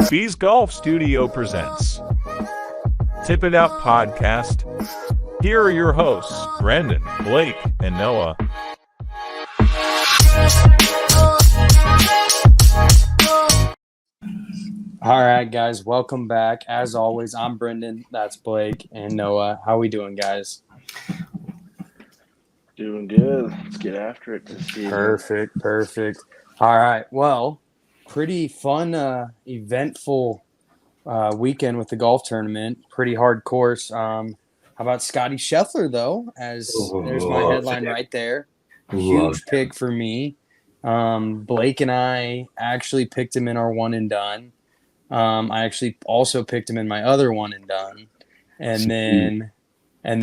Bees Golf Studio presents Tip It Out Podcast. Here are your hosts, Brandon, Blake, and Noah. All right, guys, welcome back. As always, I'm Brendan, that's Blake, and Noah. How we doing, guys? Doing good. Let's get after it this season. Perfect. All right, well, pretty fun, eventful weekend with the golf tournament. Pretty hard course. How about Scottie Scheffler, though? There's my headline right there. Huge pick for me. Blake and I actually picked him in our one and done. I actually also picked him in my other one and done, and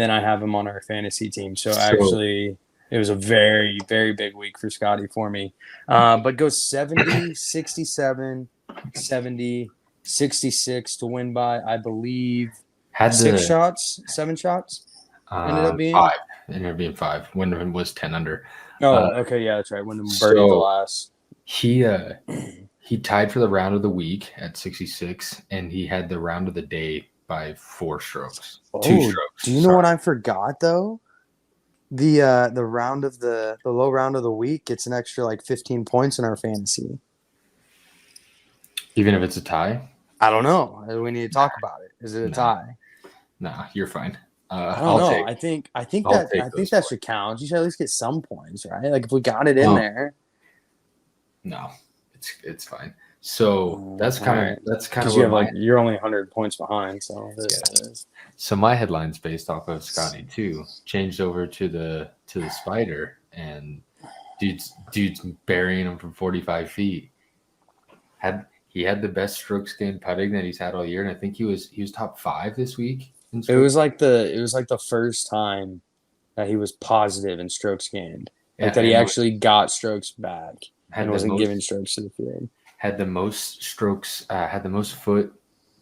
then I have him on our fantasy team. So actually, it was a very, very big week for Scottie for me. But goes 70, 67, 70, 66 to win by, I believe, 7 shots. Ended up being 5. Ended up being 5. Wyndham was 10 under. Oh, okay, yeah, that's right. Wyndham birdied the last. He tied for the round of the week at 66, and he had the round of the day by 4 strokes. 2 strokes. Do you know what I forgot though? The round of the low round of the week gets an extra like 15 points in our fantasy. Even if it's a tie? I don't know. We need to talk about it. Is it a tie? Nah, you're fine. I don't know. I think that should count. You should at least get some points, right? Like if we got it in there. No. It's fine. So that's kind of you have you're only 100 points behind. So So my headline's based off of Scottie too. Changed over to the Spider, and dude's burying him from 45 feet. He had the best strokes gained putting that he's had all year, and I think he was top 5 this week. It was like the first time that he was positive in strokes gained, that he actually got strokes back. And wasn't giving strokes to the field. Had the most strokes, had the most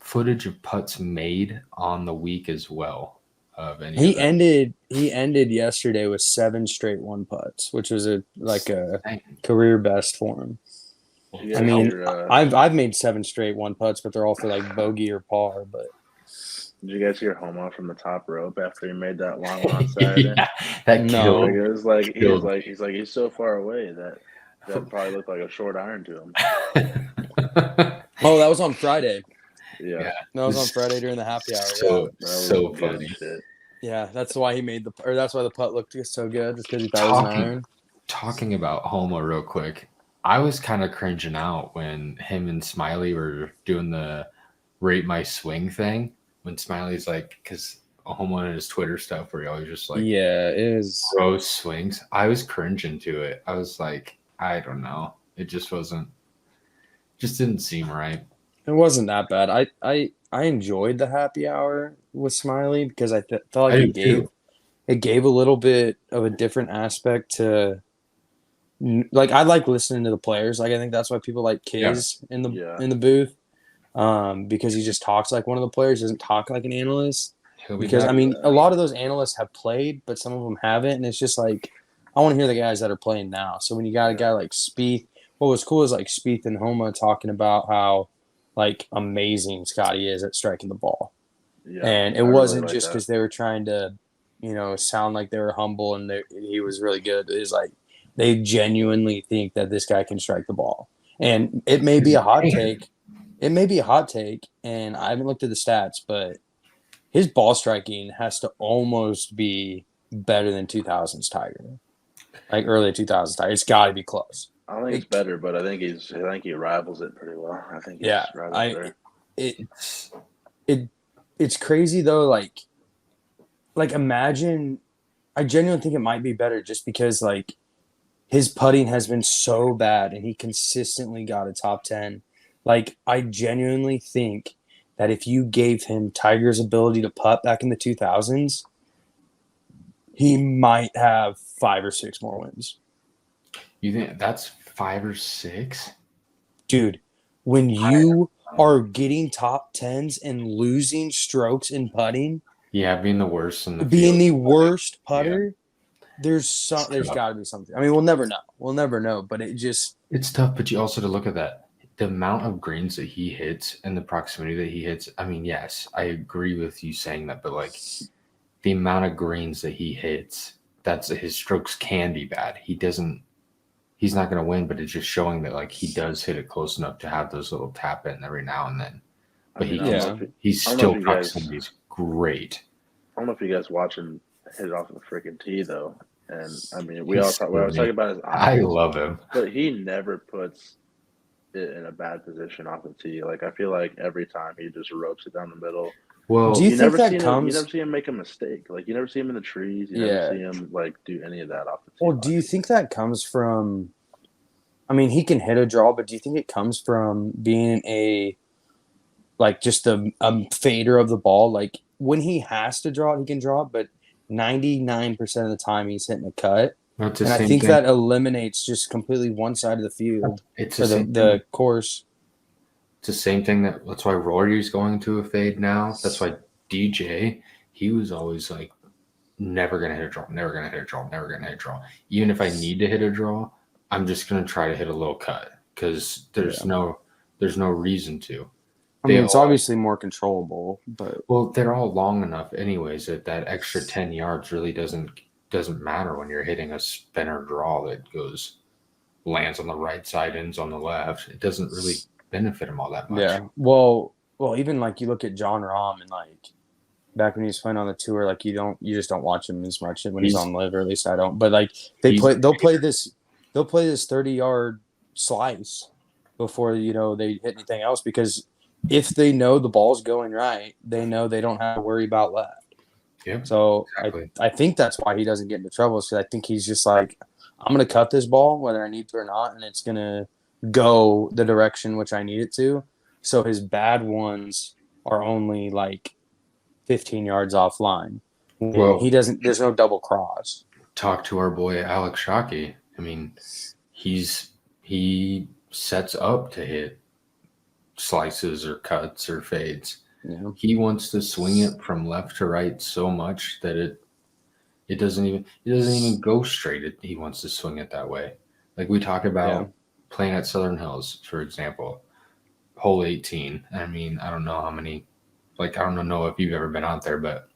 footage of putts made on the week as well. He ended yesterday with 7 straight 1 putts, which was a career best for him. I mean, I've made 7 straight 1 putts, but they're all for like bogey or par. But did you guys hear Homo from the top rope after he made that long one on Saturday? Killed. It was like he's so far away that probably looked like a short iron to him. Oh, that was on Friday. Yeah. That was on Friday during the happy hour. So funny. Yeah, that's why that's why the putt looked so good, just because he thought it was an iron. Talking about Homo real quick, I was kind of cringing out when him and Smiley were doing the rate my swing thing. When Smiley's like, because Homo and his Twitter stuff where he always just like, it is gross swings. I was cringing to it. I was like, I don't know. It just didn't seem right. It wasn't that bad. I enjoyed the happy hour with Smiley because I felt like it gave a little bit of a different aspect to. Like I like listening to the players. Like I think that's why people like Kiz in the booth, because he just talks like one of the players. Doesn't talk like an analyst. Because I mean, a lot of those analysts have played, but some of them haven't, and it's just like. I want to hear the guys that are playing now. So when you got a guy like Spieth, what was cool is like Spieth and Homa talking about how like amazing Scottie is at striking the ball. Yeah, and it wasn't really just because they were trying to, sound like they were humble and he was really good. It's like they genuinely think that this guy can strike the ball. And it may be a hot take. And I haven't looked at the stats, but his ball striking has to almost be better than 2000s Tiger. Like early 2000s Tiger. It's got to be close. I don't think it's better, but I think he rivals it pretty well. I think it's crazy though. Like imagine, I genuinely think it might be better just because like his putting has been so bad and he consistently got a top 10. Like I genuinely think that if you gave him Tiger's ability to putt back in the 2000s, he might have 5 or 6 more wins. You think that's 5 or 6? Dude, when you are getting top 10s and losing strokes in putting. Yeah, being the worst in the being the worst putter. there's got to be something. I mean, we'll never know. We'll never know. But it's tough. But you also to look at that, the amount of greens that he hits and the proximity that he hits. I mean, yes, I agree with you saying that, but like the amount of greens that he hits, that's his strokes can be bad. He's not going to win, but it's just showing that like he does hit it close enough to have those little tap in every now and then. But he's still proximity is great. I don't know if you guys watch him hit it off the freaking tee though. And I mean, we always talk about his I love him, but he never puts it in a bad position off the tee. Like I feel like every time he just ropes it down the middle. Well, do you think that comes? You never see him make a mistake. Like you never see him in the trees. You never see him like do any of that off the tee. Well, do you think that comes from? I mean, he can hit a draw, but do you think it comes from being just a fader of the ball? Like when he has to draw it, he can draw it, but 99% of the time he's hitting a cut. And I think that eliminates just completely one side of the field for the course. It's the same thing that's why Rory's going to a fade now. That's why DJ, he was always like, never going to hit a draw, never going to hit a draw, never going to hit a draw. Even if I need to hit a draw, I'm just going to try to hit a little cut because there's no reason to. I mean, it's obviously more controllable, but they're all long enough anyways that extra 10 yards really doesn't matter when you're hitting a spinner draw that lands on the right side, ends on the left. It doesn't really benefit him all that much. Yeah. Well, even like you look at John Rahm and like back when he was playing on the tour, like you just don't watch him as much when he's on live, or at least I don't. But like they'll play this 30-yard slice before they hit anything else, because if they know the ball's going right, they know they don't have to worry about left. Yeah. So exactly. I think that's why he doesn't get into trouble. So I think he's just like, I'm going to cut this ball whether I need to or not, and it's going to go the direction which I need it to. So his bad ones are only like 15 yards offline. Well, there's no double cross. Talk to our boy Alex Shockey. I mean, he sets up to hit slices or cuts or fades. Yeah. He wants to swing it from left to right so much that it doesn't even go straight. He wants to swing it that way. Like we talk about playing at Southern Hills, for example, hole 18. I mean, I don't know how many, like, I don't know if you've ever been out there, but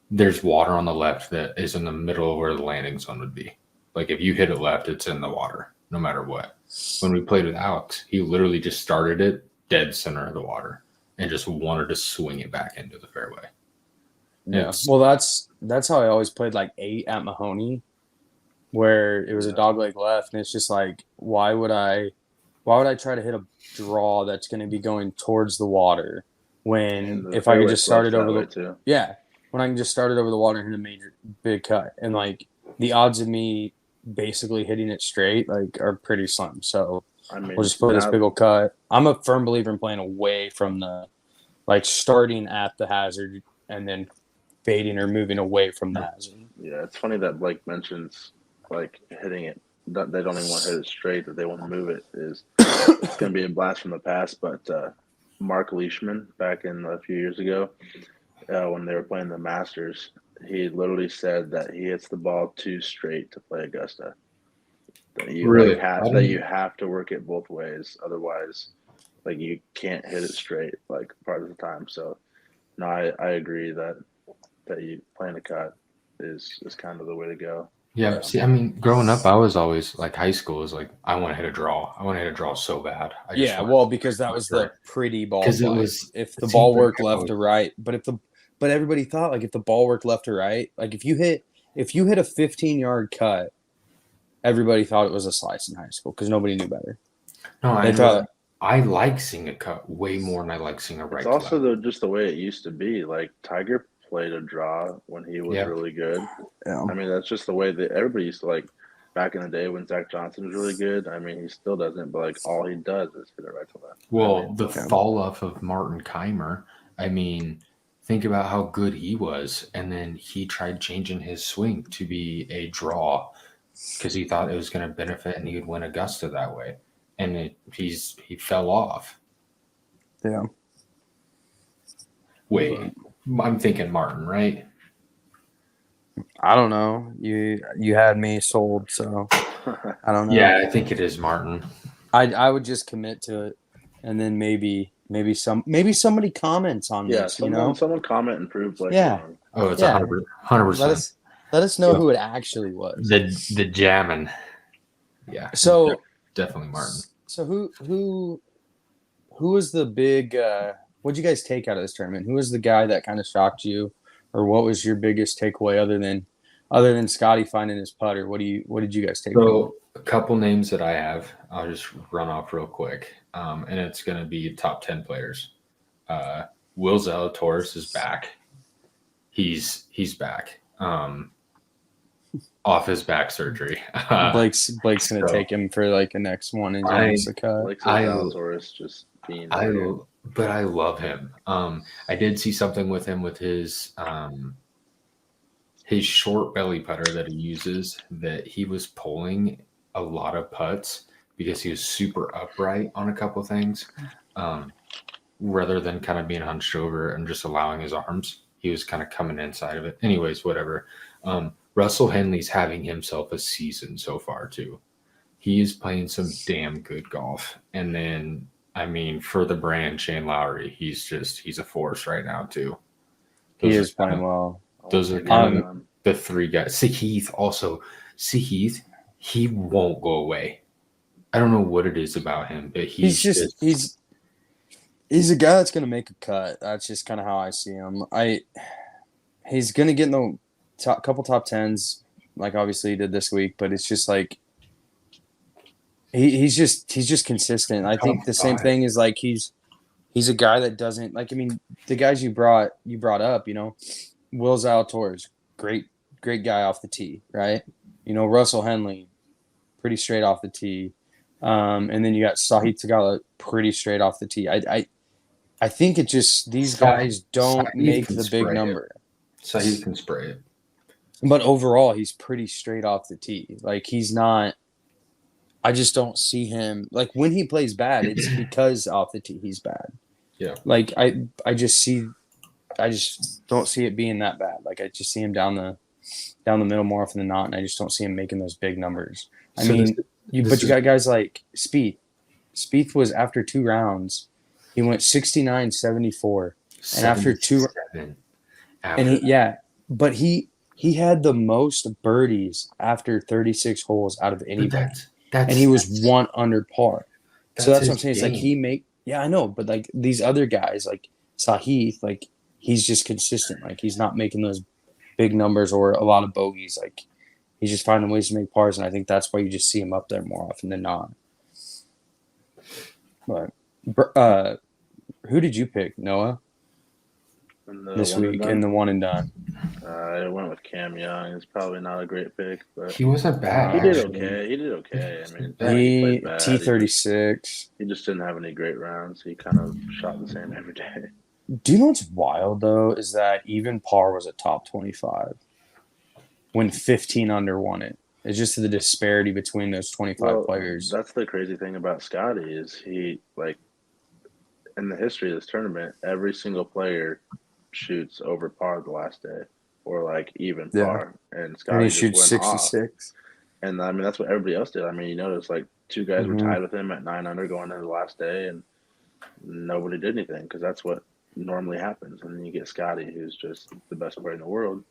there's water on the left that is in the middle of where the landing zone would be. Like if you hit it left, it's in the water, no matter what. When we played with Alex, he literally just started it dead center of the water and just wanted to swing it back into the fairway. Yeah. Well, that's how I always played like 8 at Mahoney, where it was a dogleg left, and it's just like, why would I try to hit a draw that's going to be going towards the water when if I could just start it over when I can just start it over the water and hit a major big cut, and like the odds of me basically hitting it straight are pretty slim. So we'll just play this big old cut. I'm a firm believer in playing away from the starting at the hazard and then fading or moving away from the hazard. Yeah, it's funny that Blake mentions hitting it. They don't even want to hit it straight, that they want to move it. It's going to be a blast from the past. But Mark Leishman, back in a few years ago, when they were playing the Masters, he literally said that he hits the ball too straight to play Augusta. That you have to work it both ways, otherwise, you can't hit it straight part of the time. So, no, I agree that you playing a cut is kind of the way to go. Yeah. See, I mean, growing up, I was always high school was I want to hit a draw. I want to hit a draw so bad. Because that was the pretty ball. Because it was if the ball worked left to right, but everybody thought if the ball worked left to right, if you hit a 15-yard cut, everybody thought it was a slice in high school because nobody knew better. No, I like seeing a cut way more than I like seeing a right. It's also just the way it used to be. Tiger played a draw when he was really good. Yeah. I mean, that's just the way that everybody used to back in the day when Zach Johnson was really good. I mean, he still doesn't, but all he does is hit it right to left. Well, the fall off of Martin Keimer, I mean, think about how good he was, and then he tried changing his swing to be a draw because he thought it was going to benefit and he would win Augusta that way, and he fell off. Yeah. Wait, I'm thinking Martin, right? I don't know. You had me sold, so I don't know. Yeah, I think it is Martin. I would just commit to it, and then maybe somebody comments on Yeah, this. You know, someone comment and prove Blake yeah, wrong. Oh, it's yeah. 100%. Let us know Yeah. who it actually was. The jamming. Yeah. So definitely Martin. So who was the big? What'd you guys take out of this tournament? Who was the guy that kind of shocked you, or what was your biggest takeaway other than Scottie finding his putter? What did you guys take? So a couple names that I have, I'll just run off real quick, and it's going to be top 10 players. Will Zalatoris is back. He's back. Off his back surgery. Blake's gonna take him for like the next one and James the cut. Blake Zalatoris just being. But I love him. I did see something with him with his short belly putter that he uses, that he was pulling a lot of putts because he was super upright on a couple things, rather than kind of being hunched over and just allowing his arms. He was kind of coming inside of it. Anyways, whatever. Russell Henley's having himself a season so far too. He is playing some damn good golf. And then, I mean, for the brand, Shane Lowry, he's a force right now too. He is playing well. Those are kind of the three guys. Sahith, he won't go away. I don't know what it is about him, but he's a guy that's gonna make a cut. That's just kind of how I see him. He's gonna get in the couple top tens, like obviously he did this week, but it's just like he's just consistent. I think the same thing is like he's a guy that doesn't like. I mean, the guys you brought up, you know, Will Zalatoris, great guy off the tee, right? You know, Russell Henley, pretty straight off the tee, and then you got Sahith Theegala, pretty straight off the tee. I think it just these guys don't make the big number. Sahith can spray it. But overall, he's pretty straight off the tee. Like, he's not – I just don't see him – like, when he plays bad, it's because off the tee he's bad. Yeah. Like, I just don't see it being that bad. Like, I just see him down the middle more often than not, and I just don't see him making those big numbers. I mean, you got guys like Spieth. Spieth was, after 2 rounds, he went 69, 74. And after 2 – and but he had the most birdies after 36 holes out of anybody. And he was 1 under par. So that's what I'm saying. It's like I know, but like these other guys, like Sahith, like he's just consistent. Like he's not making those big numbers or a lot of bogeys. Like he's just finding ways to make pars, and I think that's why you just see him up there more often than not. But who did you pick, Noah? This week in the one and done. I went with Cam Young. It's probably not a great pick, but he wasn't bad. He did okay. I mean, he T36. He just didn't have any great rounds. He kind of shot the same every day. Do you know what's wild though? Is that even par was a top 25 when 15 under won it. It's just the disparity between those 25 players. That's the crazy thing about Scottie is he, like, in the history of this tournament, every single player shoots over par the last day, or like even par, and Scottie shoots 66. And I mean that's what everybody else did. I mean, you notice like 2 guys were tied with him at 9 under going into the last day, and nobody did anything because that's what normally happens. And then you get Scottie, who's just the best player in the world.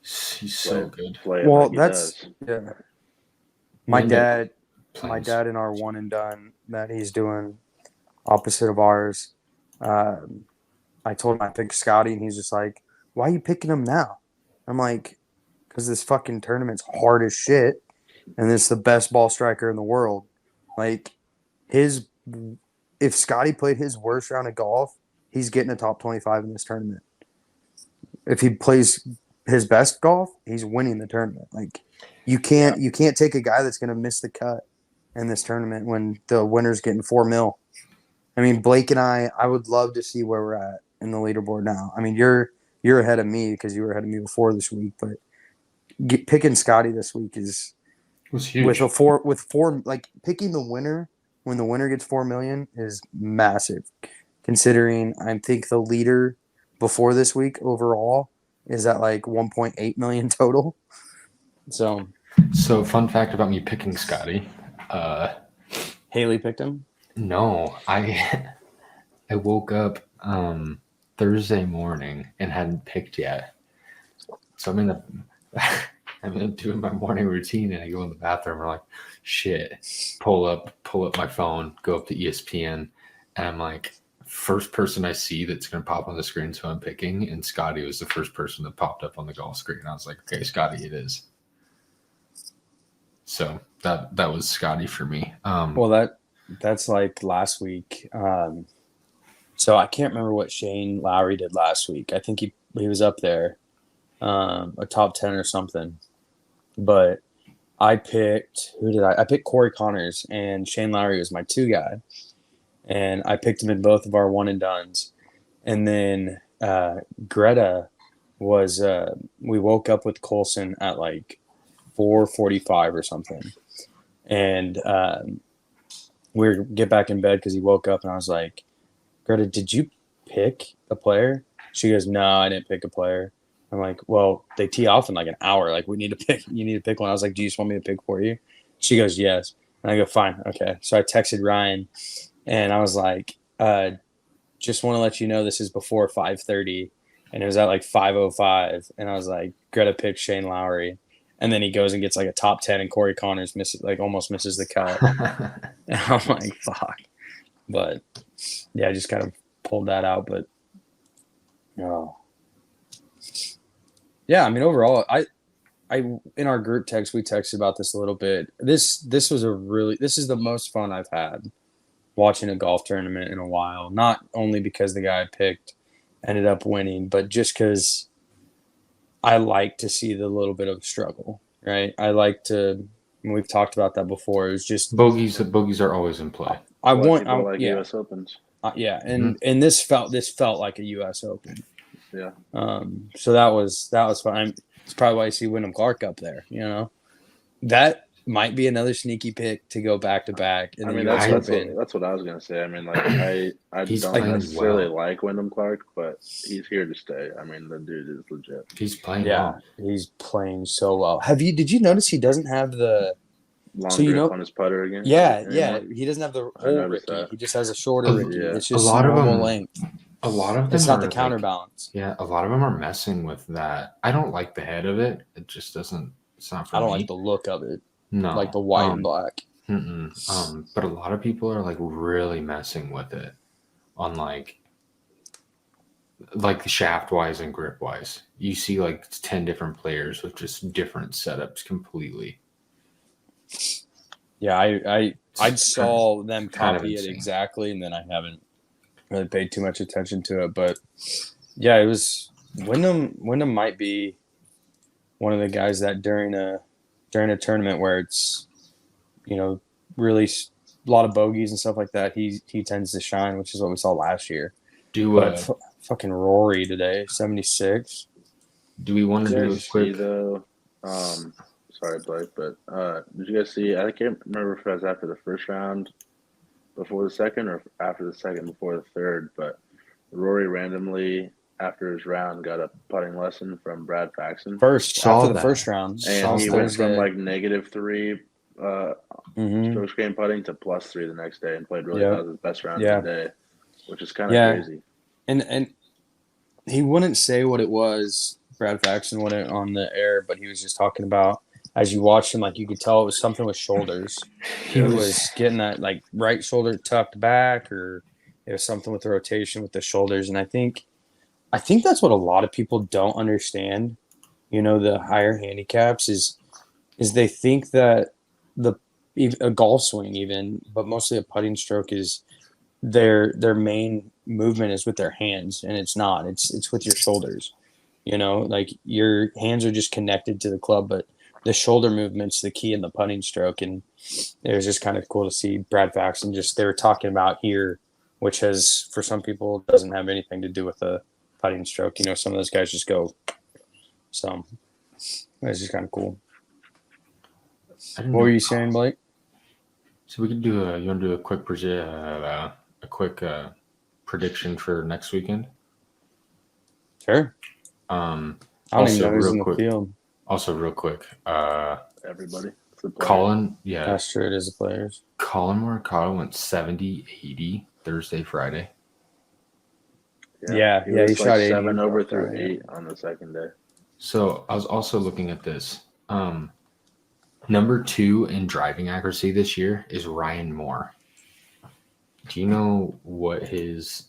He's so good. Well, that's my dad in our one and done that he's doing opposite of ours. I told him I picked Scottie, and he's just like, why are you picking him now? I'm like, because this fucking tournament's hard as shit, and it's the best ball striker in the world. Like, if Scottie played his worst round of golf, he's getting a top 25 in this tournament. If he plays his best golf, he's winning the tournament. Like, you can't take a guy that's going to miss the cut in this tournament when the winner's getting $4 million. I mean, Blake and I would love to see where we're at in the leaderboard now. I mean, you're ahead of me because you were ahead of me before this week, but picking Scottie this week was huge. With four, like picking the winner when the winner gets $4 million is massive. Considering I think the leader before this week overall is at like 1.8 million total. So fun fact about me picking Scottie. Haley picked him. No, I woke up Thursday morning and hadn't picked yet. So I'm in doing my morning routine, and I go in the bathroom. And I'm like, shit. Pull up my phone, go up to ESPN, and I'm like, first person I see that's gonna pop on the screen, so I'm picking. And Scottie was the first person that popped up on the golf screen. I was like, okay, Scottie, it is. So that was Scottie for me. Well, that's like last week. So I can't remember what Shane Lowry did last week. I think he was up there, a top 10 or something. But I picked I picked Corey Connors, and Shane Lowry was my 2 guy, and I picked him in both of our one and dones. And then Greta was we woke up with Colson at like 4:45 or something, and we get back in bed because he woke up, and I was like, Greta, did you pick a player? She goes, no, I didn't pick a player. I'm like, well, they tee off in like an hour. Like, you need to pick one. I was like, do you just want me to pick for you? She goes, yes. And I go, fine. Okay. So I texted Ryan, and I was like, just want to let you know this is before 5:30. And it was at like 5:05. And I was like, Greta picked Shane Lowry. And then he goes and gets like a top 10, and Corey Connors almost misses the cut. And I'm like, fuck. But yeah, I just kind of pulled that out. But yeah, I mean, overall, I in our group text, we texted about this a little bit. This is the most fun I've had watching a golf tournament in a while. Not only because the guy I picked ended up winning, but just because I like to see the little bit of struggle, right? I like to. We've talked about that before. It was just bogeys are always in play. US Opens. And this felt like a US Open. Yeah. So that was fun. It's probably why you see Wyndham Clark up there. You know, that might be another sneaky pick to go back to back. I mean, that's what I was gonna say. I mean, like I don't necessarily like Wyndham Clark, but he's here to stay. I mean, the dude is legit. He's playing well. He's playing so well. Did you notice he doesn't have the long grip on his putter again? Yeah. He doesn't have the whole Ricky. He just has a shorter Ricky. Yeah. It's just normal length. A lot of them. It's not the counterbalance. A lot of them are messing with that. I don't like the head of it. It just doesn't. It's not for me. I don't like the look of it. No, like the white and black. But a lot of people are like really messing with it on like shaft wise and grip wise. You see like 10 different players with just different setups completely. Yeah, I saw them copy it exactly, and then I haven't really paid too much attention to it. But yeah, it was Wyndham might be one of the guys that during a tournament where it's, you know, really a lot of bogeys and stuff like that, he tends to shine, which is what we saw last year. Fucking Rory today, 76. Do we want to do a quick though? Sorry, Blake, but did you guys see? I can't remember if it was after the first round, before the second, or after the second, before the third. But Rory randomly, after his round, got a putting lesson from Brad Faxon. After the first round, and he went from like -3 strokes gained putting to +3 the next day, and played really well. His best round of the day, which is kind of crazy. And he wouldn't say what it was. Brad Faxon wouldn't on the air, but he was just talking about, as you watched him, like you could tell it was something with shoulders. He was getting that like right shoulder tucked back, or it was something with the rotation with the shoulders. And I think that's what a lot of people don't understand. You know, the higher handicaps is they think that a golf swing even, but mostly a putting stroke, is their main movement is with their hands, and it's not. It's with your shoulders. You know, like your hands are just connected to the club, but the shoulder movement's the key in the putting stroke. And it was just kind of cool to see Brad Faxon they were talking about here, which has, for some people, doesn't have anything to do with the putting stroke. You know, some of those guys just go. So it's just kind of cool. What were you saying, Blake? So we could do you want to do a quick prediction for next weekend? Sure. I don't even Also, know who's real in the quick. field. Also, real quick, Everybody. It's the players. Colin, yeah, That's true. It is the players. Colin Morikawa went 70-80 Thursday, Friday. Yeah, He he was shot like 80 7 over off through Friday. 8 on the second day. So I was also looking at this. Number 2 in driving accuracy this year is Ryan Moore. Do you know what his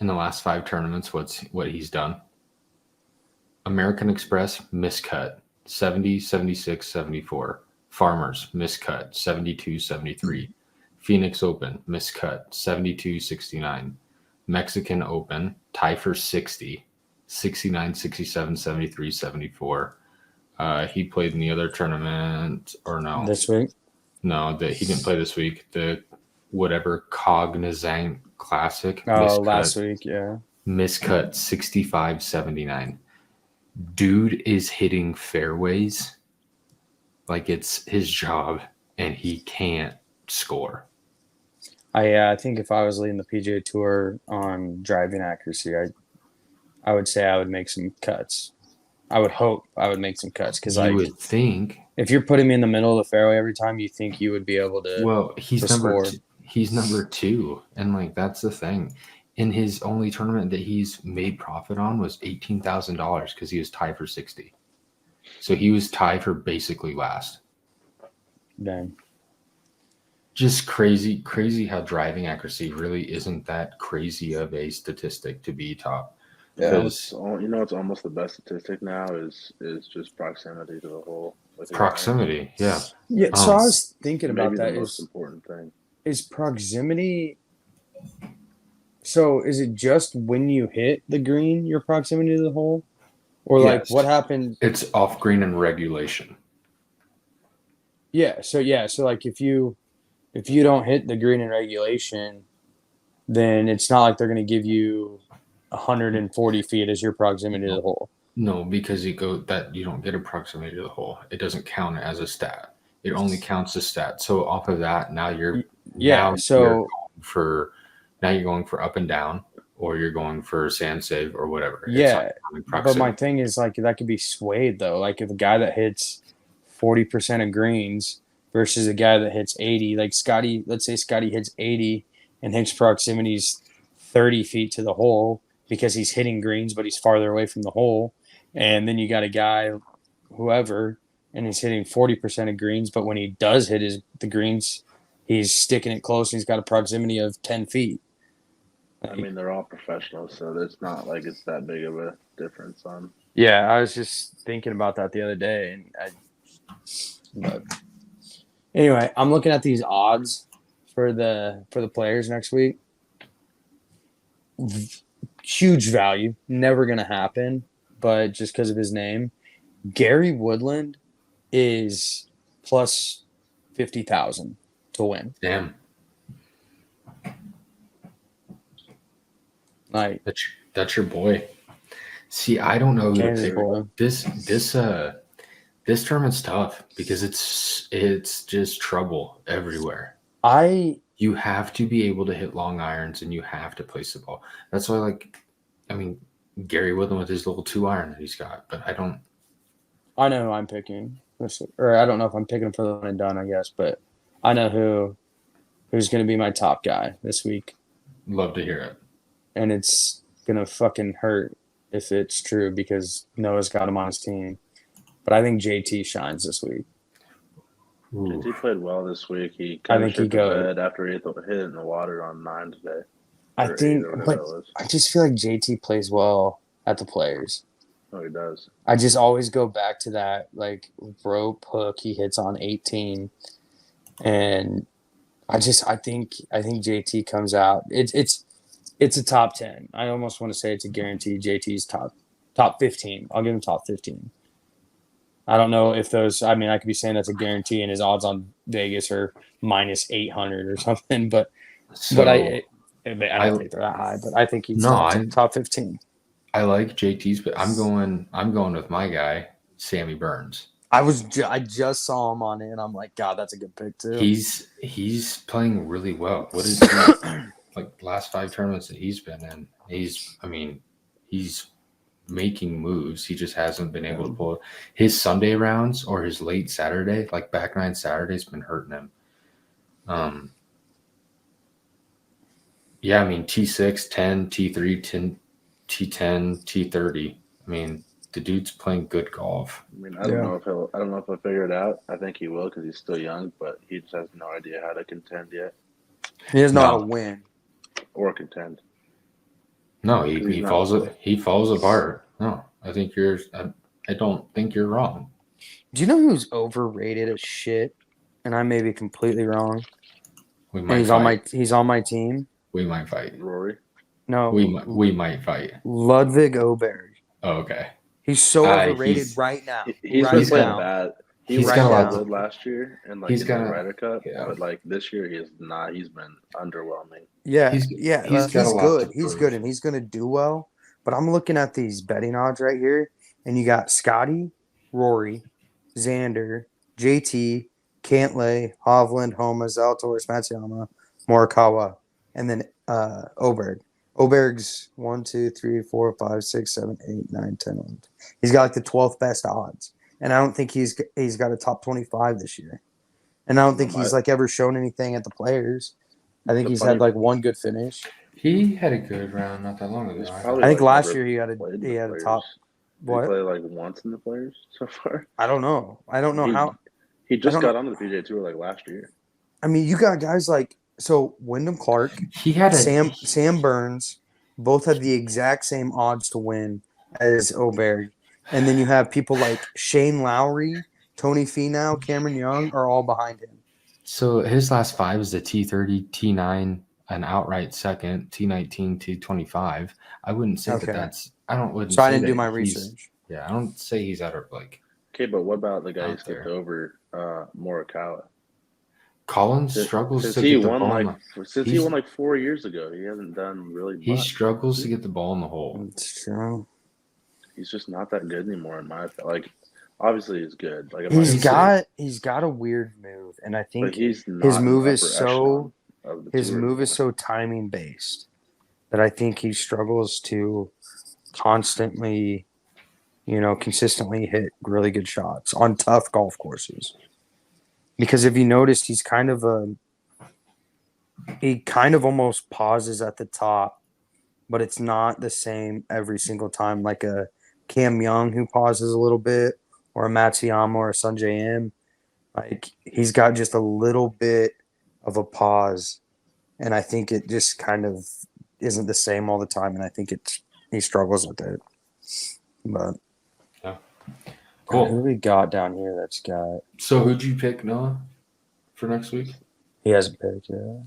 in the last 5 tournaments what he's done? American Express miscut 70, 76, 74. Farmers miscut 72, 73. Phoenix Open miscut 72, 69. Mexican Open tie for 60, 69, 67, 73, 74. He played in the other tournament or no? This week? No, that he didn't play this week. The whatever Cognizant Classic Oh, last week, yeah. miscut 65, 79. Dude is hitting fairways like it's his job, and he can't score. I think if I was leading the PGA Tour on driving accuracy, I would say I would make some cuts. I would hope I would make some cuts because You would think. if you're putting me in the middle of the fairway every time, you think you would be able to. Well, he's to number score. he's number 2, and like that's the thing. In his only tournament that he's made profit on was $18,000 because he was tied for 60. So he was tied for basically last. Dang. Just crazy how driving accuracy really isn't that crazy of a statistic to be top. Yeah, it's almost the best statistic now is just proximity to the hole. Proximity, yeah. Yeah, so I was thinking about Maybe that. the most important thing. Is proximity. So is it just when you hit the green, your proximity to the hole? Or like Yes. what happened? It's off green and regulation. Yeah, so like if you don't hit the green in regulation, then it's not like they're going to give you 140 feet as your proximity to the hole. No, because you don't get a proximity to the hole. It doesn't count as a stat. It only counts as stat. So off of that, now you're going for up and down, or you're going for sand save or whatever. Yeah, but my thing is like that could be swayed though. Like if a guy that hits 40% of greens versus a guy that hits 80, like Scottie, let's say Scottie hits 80 and his proximity's 30 feet to the hole because he's hitting greens, but he's farther away from the hole. And then you got a guy, whoever, and he's hitting 40% of greens, but when he does hit the greens, he's sticking it close and he's got a proximity of 10 feet. I mean, they're all professionals, so it's not like it's that big of a difference on. Yeah, I was just thinking about that the other day, but anyway, I'm looking at these odds for the players next week. Huge value, never gonna happen, but just because of his name, Gary Woodland is plus 50,000 to win. Damn. Like that's your boy. See, I don't know who to pick. boy. This tournament's tough because it's just trouble everywhere. You have to be able to hit long irons and you have to place the ball. That's why, Gary Woodland with his little 2-iron that he's got, but I know who I'm picking. Or I don't know if I'm picking him for the one and done, I guess, but I know who's going to be my top guy this week. Love to hear it. And it's going to fucking hurt if it's true because Noah's got him on his team. But I think JT shines this week. Ooh. JT played well this week. I think he goes after he hit it in the water on 9 today. I just feel like JT plays well at the Players. Oh, he does. I just always go back to that rope hook he hits on 18, and I think JT comes out. It's a top 10. I almost want to say it's a guarantee. JT's top 15. I'll give him top 15. I don't know if those. I mean, I could be saying that's a guarantee, and his odds on Vegas are minus 800 or something. But I don't think they're that high. But I think he's top 15. I like JT's, but I'm going with my guy, Sammy Burns. I just saw him on it, and I'm like, God, that's a good pick too. He's playing really well. What is he? like last 5 tournaments that he's been in, he's making moves. He just hasn't been able to pull it. His Sunday rounds or his late Saturday, like back nine Saturday's been hurting him. Yeah, I mean T6, 10, T3, 10, T10, T30. I mean, the dude's playing good golf. I mean, I don't know if he'll figure it out. I think he will because he's still young, but he just has no idea how to contend yet. He doesn't know how to win or contend. No, he falls apart. No, I don't think you're wrong. Do you know who's overrated as shit? And I may be completely wrong. He's on my team. We might fight. Rory? No. We might fight. Ludwig Åberg. Oh, okay. He's so overrated right now. He's been playing bad. He was good last year and like in the Ryder Cup, but like this year he is not. He's been underwhelming. Yeah, he's good. He's good, and he's going to do well. But I'm looking at these betting odds right here, and you got Scottie, Rory, Xander, JT, Cantlay, Hovland, Homa, Zalatoris, Matsuyama, Morikawa, and then Åberg. Åberg's 1, 2, 3, 4, 5, 6, 7, 8, 9, 10, 11. He's got like the 12th best odds. And I don't think he's got a top 25 this year. And I don't think he's like ever shown anything at the Players. I think he's had like one good finish. He had a good round not that long ago. I think last year he had a top. What? He played like once in the Players so far. I don't know how. He just got onto the PGA Tour like last year. I mean, you got guys like Wyndham Clark. He had Sam Burns. Both had the exact same odds to win as Åberg. And then you have people like Shane Lowry, Tony Finau, Cameron Young are all behind him. So his last 5 is the T30, T9, an outright second, T19, T25. I wouldn't say that's. I didn't do my research. Yeah, I don't say he's out of like. Okay, but what about the guy who skipped over Morikawa? Collins struggles to get the ball. Since he won like 4 years ago, he hasn't done really much. He struggles to get the ball in the hole. It's true. He's just not that good anymore in my opinion. Like, obviously he's good. Like he's got a weird move, and I think his move is so timing based that I think he struggles to constantly, consistently hit really good shots on tough golf courses. Because if you noticed, he kind of almost pauses at the top, but it's not the same every single time. Like a Cam Young who pauses a little bit, or a Matsuyama or a Sungjae Im. Like he's got just a little bit of a pause, and I think it just kind of isn't the same all the time. And I think he struggles with it. But yeah. Cool. Who we got down here that's got... So who'd you pick, Noah, for next week? He hasn't picked yet.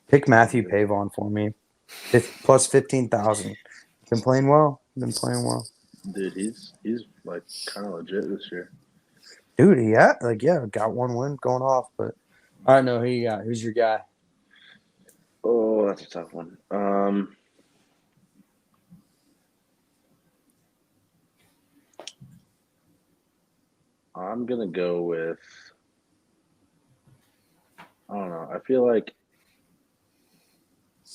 Pick Matthew Pavon for me. Plus 15,000. Been playing well. Dude, he's like kind of legit this year. Dude, got one win going off. But I don't know who you got. Who's your guy? Oh, that's a tough one. I'm going to go with, I don't know. I feel like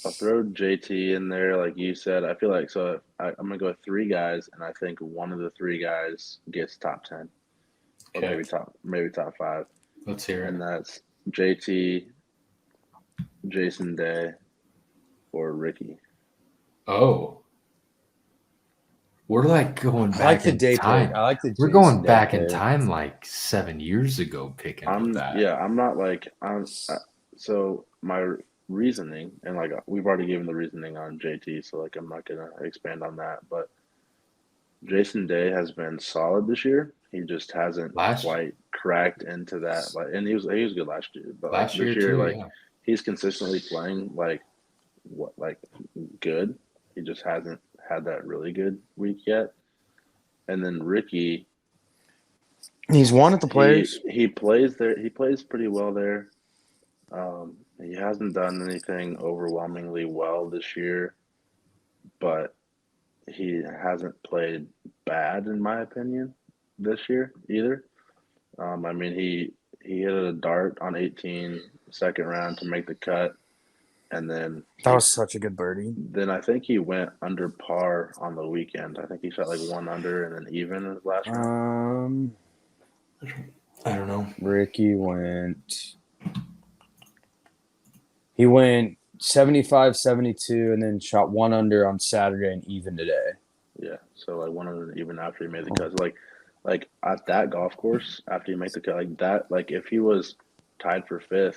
I'll throw JT in there, like you said. I feel like I'm going to go with 3 guys, and I think one of the 3 guys gets top 10. Or maybe top 5. Let's hear it. And that's JT, Jason Day, or Ricky. Oh. We're like going back in time. I like the We're going back in time like 7 years ago picking that. Yeah, I'm not like so my reasoning, and like we've already given the reasoning on JT, so like I'm not gonna expand on that. But Jason Day has been solid this year. He just hasn't quite cracked into that. Like, and he was good last year, but like this year, he's consistently playing like good. He just hasn't had that really good week yet. And then Ricky, he's won at the Players. He plays there. He plays pretty well there. He hasn't done anything overwhelmingly well this year, but he hasn't played bad in my opinion this year either. I mean, he hit a dart on 18, second round to make the cut, and then That was such a good birdie. then I think he went under par on the weekend. I think he shot like 1 under and then even in his last round. I don't know. Ricky went. He went 75, 72, and then shot 1 under on Saturday and even today. Yeah, so like 1 under even after he made the cut. So like at that golf course after you make the cut, like that, like if he was tied for 5th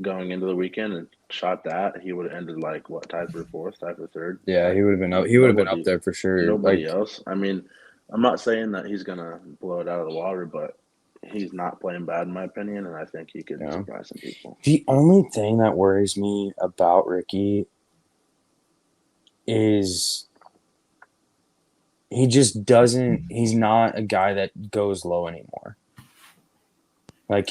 going into the weekend and shot that, he would have ended like what, tied for 4th, tied for 3rd. Yeah, like, he would have been up. He would have been up there for sure. Nobody else. I mean, I'm not saying that he's gonna blow it out of the water, but he's not playing bad in my opinion, and I think he could surprise some people. The only thing that worries me about Ricky is he just doesn't. He's not a guy that goes low anymore. Like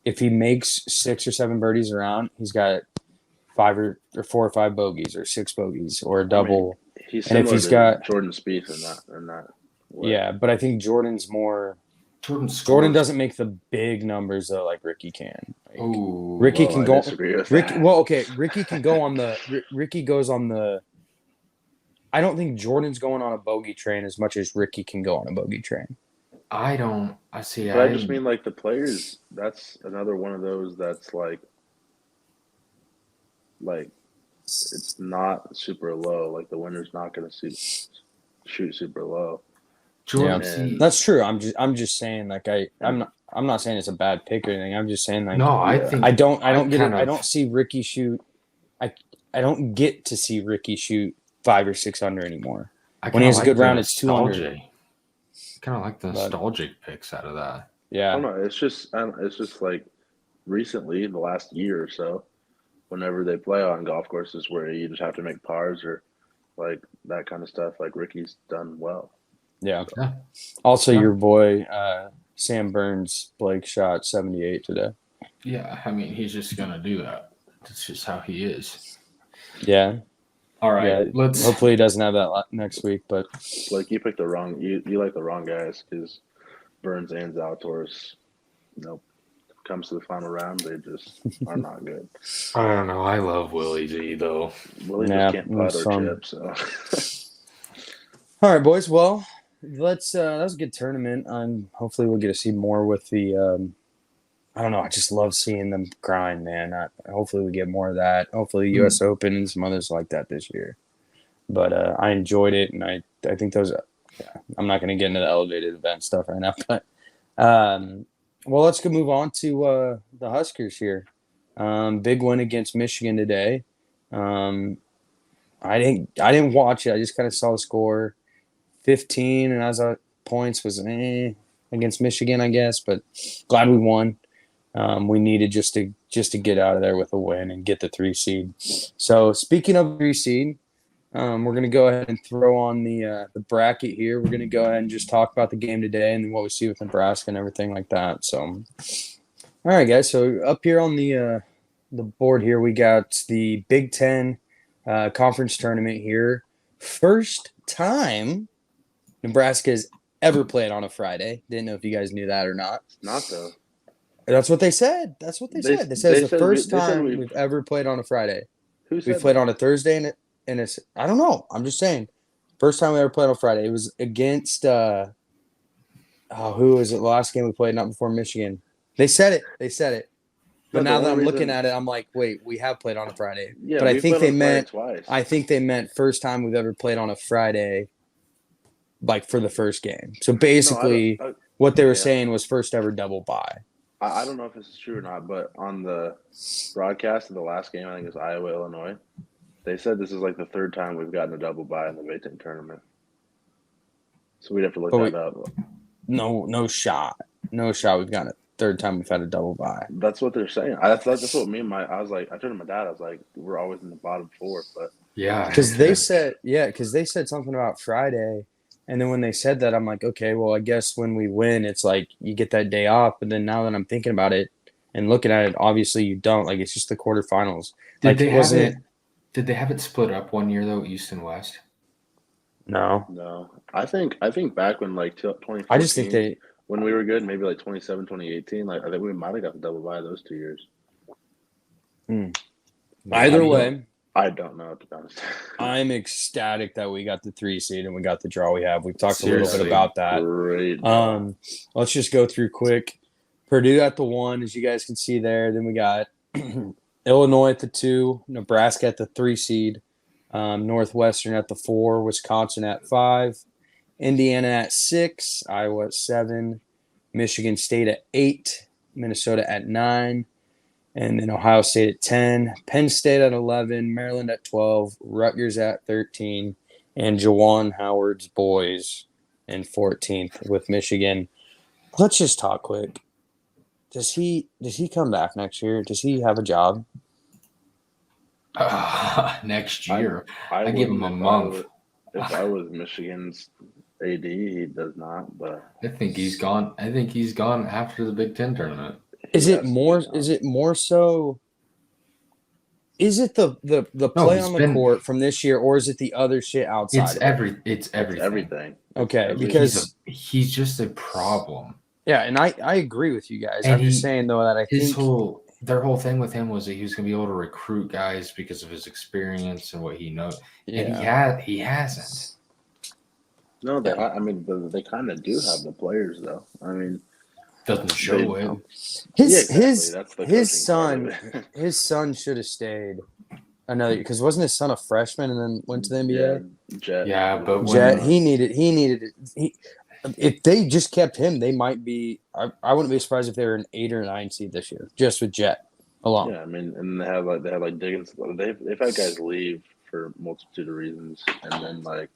if he makes 6 or 7 birdies around, he's got 5 or 4 or 5 bogeys or 6 bogeys or a double. I mean, he's and if similar he's to got Jordan Spieth in that way. Yeah, but I think Jordan's more. Jordan doesn't make the big numbers though, like Ricky can. Like, Ricky can go. Ricky can go on the. Ricky goes on the. I don't think Jordan's going on a bogey train as much as Ricky can go on a bogey train. I don't. I see. But I just mean like the players. That's another one of those that's like it's not super low. Like the winner's not going to shoot super low. Jordan, that's true. I'm just saying like I'm not saying it's a bad pick or anything. I'm just saying like no, I think I don't get it. I don't see Ricky shoot. I don't get to see Ricky shoot 5 or 6 under anymore. When he has a good round, it's 2 under. Kind of like the nostalgic picks out of that. Yeah, I don't know. It's just like recently, the last year or so, whenever they play on golf courses where you just have to make pars or like that kind of stuff, like Ricky's done well. Yeah. Also, your boy Sam Burns, Blake shot 78 today. Yeah, I mean he's just gonna do that. That's just how he is. Yeah. All right. Yeah, hopefully he doesn't have that next week. But like you picked the wrong. You like the wrong guys because Burns and Zalatoris, comes to the final round, they just are not good. I don't know. I love Willie Z though. Willie just can't putt or chip. So. All right, boys. Well. That was a good tournament. Hopefully we'll get to see more with the I don't know. I just love seeing them grind, man. Hopefully we get more of that. Hopefully U.S. Open and some others like that this year. But I enjoyed it, and I think those. I'm not going to get into the elevated event stuff right now, but well, let's go move on to the Huskers here. Big win against Michigan today. I didn't watch it. I just kind of saw the score. 15 and as points was against Michigan, I guess, but glad we won. We needed just to get out of there with a win and get the 3 seed. So speaking of 3 seed, we're going to go ahead and throw on the bracket here. We're going to go ahead and just talk about the game today and what we see with Nebraska and everything like that. So, all right, guys. So up here on the board here, we got the Big Ten conference tournament here. First time Nebraska has ever played on a Friday. Didn't know if you guys knew that or not. Not though. That's what they said. They said it's the first time we've ever played on a Friday. Who said we played on a Thursday and it's I don't know. I'm just saying. First time we ever played on Friday. It was against who was it? The last game we played, not before Michigan. They said it. But now that I'm looking at it, I'm like, wait, we have played on a Friday. Yeah, but I think they meant first time we've ever played on a Friday. Like for the first game. So basically what they were saying was first ever double bye. I don't know if this is true or not, but on the broadcast of the last game, I think it was Iowa, Illinois, they said this is like the 3rd time we've gotten a double bye in the B10 tournament. So we'd have to look that up. No shot. No shot we've gotten a 3rd time we've had a double bye. That's what they're saying. That's what I was like, I turned to my dad, I was like, we're always in the bottom 4, but yeah. Because they said something about Friday. And then when they said that, I'm like, okay, well, I guess when we win, it's like you get that day off. But then now that I'm thinking about it and looking at it, obviously you don't. Like it's just the quarterfinals. Did they have it split up one year though, East and West? No. No. I think back when like 2014, I just think when we were good, maybe like 27, 2018. Like I think we might have got the double bye those 2 years. Either way, I don't know, to be honest. I'm ecstatic that we got the 3 seed and we got the draw we have. We've talked a Seriously, little bit about that. Great. Let's just go through quick. Purdue at the 1, as you guys can see there. Then we got Illinois at the 2, Nebraska at the 3 seed, Northwestern at the 4, Wisconsin at 5, Indiana at 6, Iowa at 7, Michigan State at 8, Minnesota at 9, and then Ohio State at 10, Penn State at 11, Maryland at 12, Rutgers at 13, and Juwan Howard's boys in 14th with Michigan. Let's just talk quick. Does he come back next year? Does he have a job? Next year. I give him a month. If I was Michigan's AD, he does not. But I think he's gone. I think he's gone after the Big Ten tournament. Is it more so? Is it the play on the court from this year, or is it the other shit outside? It's everything. Okay, because he's just a problem. Yeah, and I agree with you guys. And I'm just saying though that I think their whole thing with him was that he was going to be able to recruit guys because of his experience and what he knows. Yeah. And he hasn't. No, they kind of do have the players though. I mean, doesn't show it. His son should have stayed another year because wasn't his son a freshman and then went to the NBA? Yeah, Jet. He needed it. If they just kept him, they might be. I wouldn't be surprised if they were an 8 or 9 seed this year, just with Jet alone. Yeah, I mean, and they had like Diggins. They've had guys leave for a multitude of reasons, and then like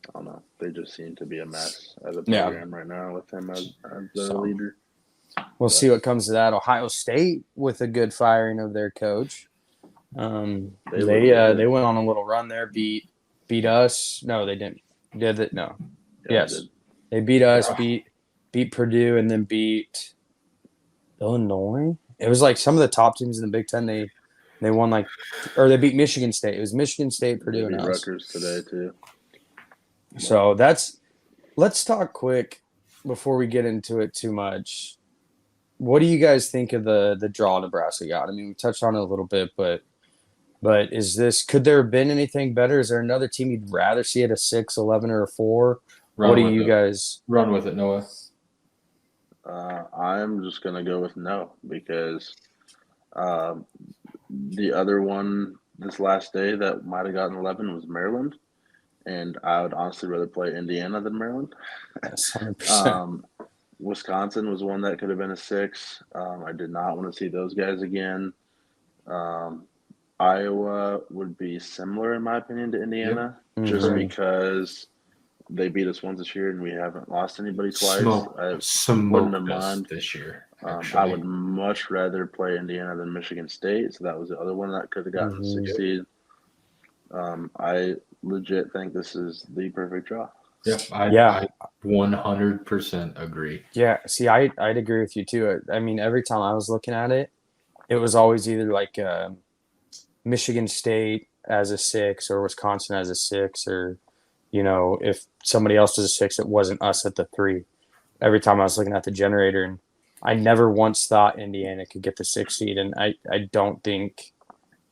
I don't know, they just seem to be a mess as a program right now with him as the leader. We'll see what comes of that. Ohio State with a good firing of their coach. They went on a little run there. Beat us. No, they didn't. Did it? No. Yes. They beat us, beat Purdue, and then beat Illinois. It was like some of the top teams in the Big Ten. They won they beat Michigan State. It was Michigan State, Purdue, and us. Rutgers today too. So let's talk quick before we get into it too much. What do you guys think of the draw Nebraska got? I mean, we touched on it a little bit, but could there have been anything better? Is there another team you'd rather see at a 6, 11, or a 4? What do you guys run with it, Noah? I'm just gonna go with no because the other one this last day that might have gotten 11 was Maryland, and I would honestly rather play Indiana than Maryland. Yes, 100%. Wisconsin was one that could have been a 6. I did not want to see those guys again. Iowa would be similar in my opinion to Indiana, just because they beat us once this year and we haven't lost anybody twice. Wouldn't have mind this year. I would much rather play Indiana than Michigan State. So that was the other one that could have gotten 6 seed. I legit think this is the perfect draw. I 100% agree. Yeah, see, I'd agree with you too. I mean, every time I was looking at it, it was always either like Michigan State as a 6 or Wisconsin as a 6, or if somebody else was a 6, it wasn't us at the 3. Every time I was looking at the generator, and I never once thought Indiana could get the 6 seed, and I don't think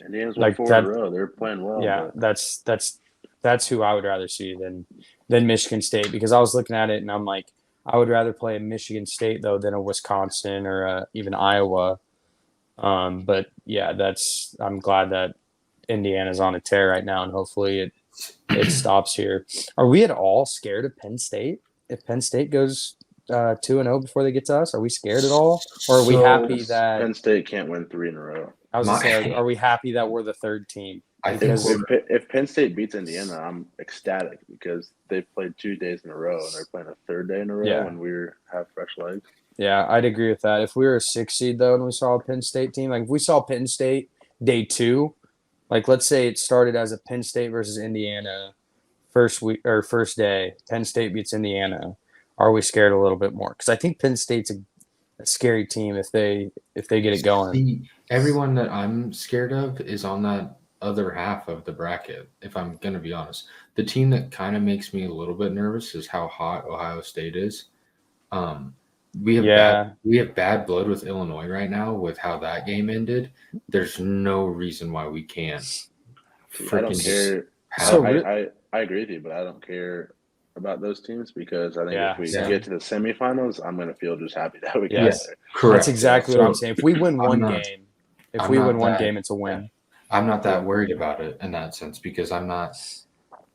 Indiana's won 4 in a row. They're playing well. Yeah, that's who I would rather see than Michigan State, because I was looking at it and I'm like, I would rather play a Michigan State though than a Wisconsin or even Iowa. But yeah, I'm glad that Indiana's on a tear right now, and hopefully it stops here. Are we at all scared of Penn State? If Penn State goes 2-0 before they get to us, are we scared at all, or are we happy that Penn State can't win 3 in a row? I was gonna say, are we happy that we're the 3rd team? I think if Penn State beats Indiana, I'm ecstatic because they've played 2 days in a row and they're playing a 3rd day in a row, and we have fresh legs. Yeah, I'd agree with that. If we were a 6 seed though, and we saw a Penn State team, like if we saw Penn State day 2, like let's say it started as a Penn State versus Indiana first day, Penn State beats Indiana, are we scared a little bit more? Because I think Penn State's a scary team if they get it going. Everyone that I'm scared of is on that other half of the bracket, if I'm going to be honest. The team that kind of makes me a little bit nervous is how hot Ohio State is. we have Yeah. bad blood with Illinois right now with how that game ended. There's no reason why we can't I don't freaking just care. So I agree with you, but I don't care about those teams because I think if yeah, we same. get to the semifinals, I'm going to feel just happy that we got Yes. there. correct. That's exactly So what I'm saying. If we win one not- game, I'm not that- it's a win. I'm not that worried about it in that sense because I'm not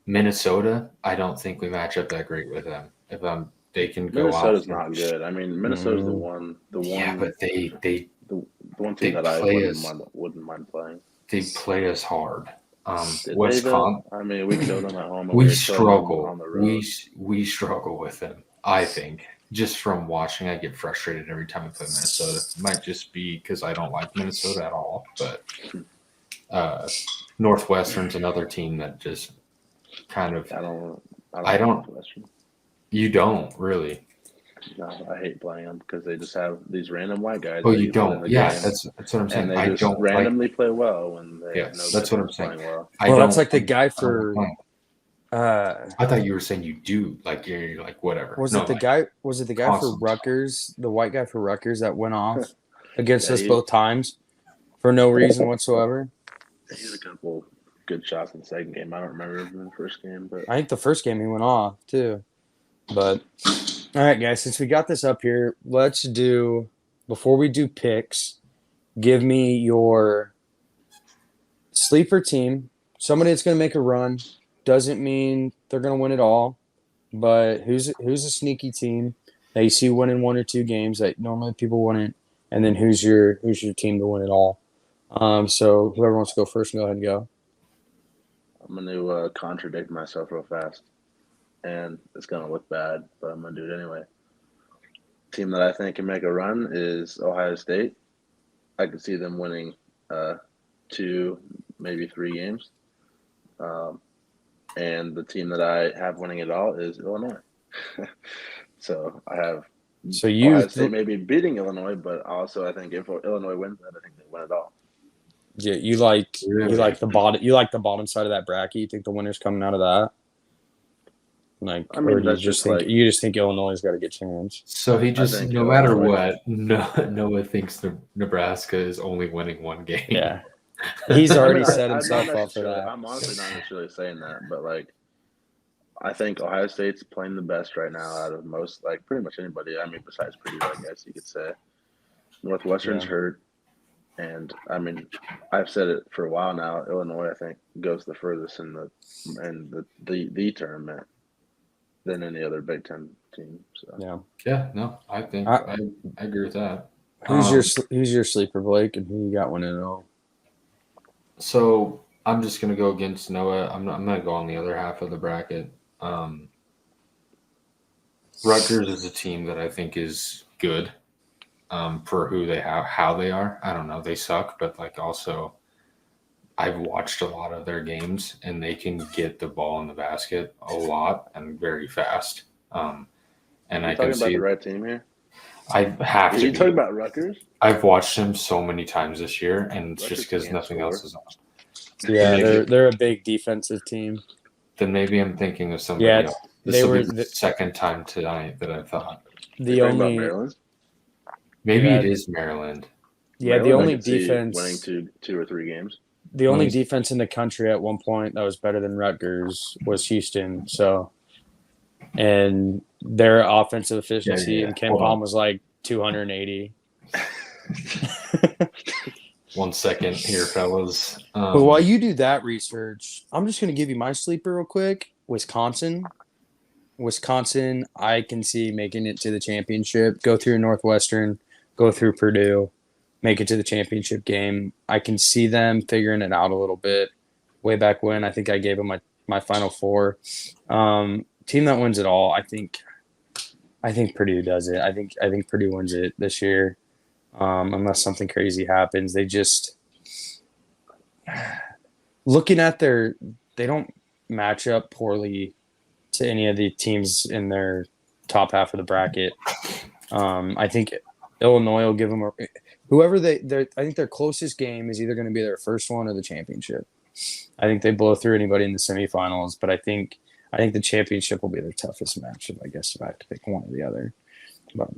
Minnesota. I don't think we match up that great with them. If they can go Minnesota's out. not good. I mean, Minnesota's Yeah, but they the one team they that I play wouldn't mind playing. they play us hard. Did they Wisconsin. though? I mean, we killed them at home. And We were killing them struggle. on the road. We struggle with them. I think just from watching, I get frustrated every time we play Minnesota. It might just be because I don't like Minnesota at all. But Northwestern's another team that just kind of. I don't. Northwestern. You don't really. No, I hate playing them because they just have these random white guys. Oh, that you put in don't. the Yeah, game, that's what I'm saying. and they I just don't randomly play well when they Yeah, know that's what I'm they're saying. playing well. Well, that's like the guy for I thought you were saying you do, like you're like whatever. was it the guy for Rutgers, the white guy for Rutgers that went off against us both times for no reason whatsoever? He had a couple good shots in the second game. I don't remember him in the first game, but I think the first game he went off too. But all right, guys, since we got this up here, let's do before we do picks, give me your sleeper team. Somebody that's going to make a run. Doesn't mean they're going to win it all, but who's a sneaky team that you see winning one or two games that normally people wouldn't, and then who's your team to win it all? So whoever wants to go first, go ahead and go. I'm going to contradict myself real fast, and it's going to look bad, but I'm going to do it anyway. Team that I think can make a run is Ohio State. I could see them winning 2, maybe 3 games. And the team that I have winning it all is Illinois. So I have Ohio State maybe beating Illinois, but also I think if Illinois wins that, I think they win it all. Yeah, you like the bottom. You like the bottom side of that bracket. You think the winner's coming out of that? Like, I mean, or do you just think Illinois has got a good chance? So he just no matter what, Noah thinks Nebraska is only winning one game. Yeah, he's already set himself up for that. I'm honestly not necessarily saying that, but like, I think Ohio State's playing the best right now out of most, like pretty much anybody. I mean, besides Purdue, I guess you could say. Northwestern's hurt, and I mean, I've said it for a while now. Illinois, I think, goes the furthest in the tournament than any other Big Ten team. So No, I think I agree with that. Who's your sleeper, Blake, and who you got winning it all? So I'm just gonna go against Noah. I'm gonna go on the other half of the bracket. Rutgers is a team that I think is good for who they have, how they are. I don't know, they suck, but like also I've watched a lot of their games and they can get the ball in the basket a lot and very fast. And I can see talking about the right team here. I have to. Are you talking about Rutgers? I've watched them so many times this year, and it's just because nothing else is on. Yeah, they're a big defensive team. Then maybe I'm thinking of somebody else. This will be the second time tonight that I thought. The only Maryland? Maybe it is Maryland. Yeah, Maryland, the only defense winning two or three games. The only defense in the country at one point that was better than Rutgers was Houston. So, and their offensive efficiency and Ken Palm was like 280. 1 second here, fellas. But while you do that research, I'm just going to give you my sleeper real quick. Wisconsin, I can see making it to the championship. Go through Northwestern, go through Purdue, make it to the championship game. I can see them figuring it out a little bit. Way back when, I think I gave them my Final Four. Team that wins it all, I think Purdue does it. I think Purdue wins it this year. Unless something crazy happens. They just looking at they don't match up poorly to any of the teams in their top half of the bracket. I think Illinois will give them whoever I think their closest game is either going to be their first one or the championship. I think they blow through anybody in the semifinals, but I think the championship will be their toughest matchup, I guess, if I have to pick one or the other. But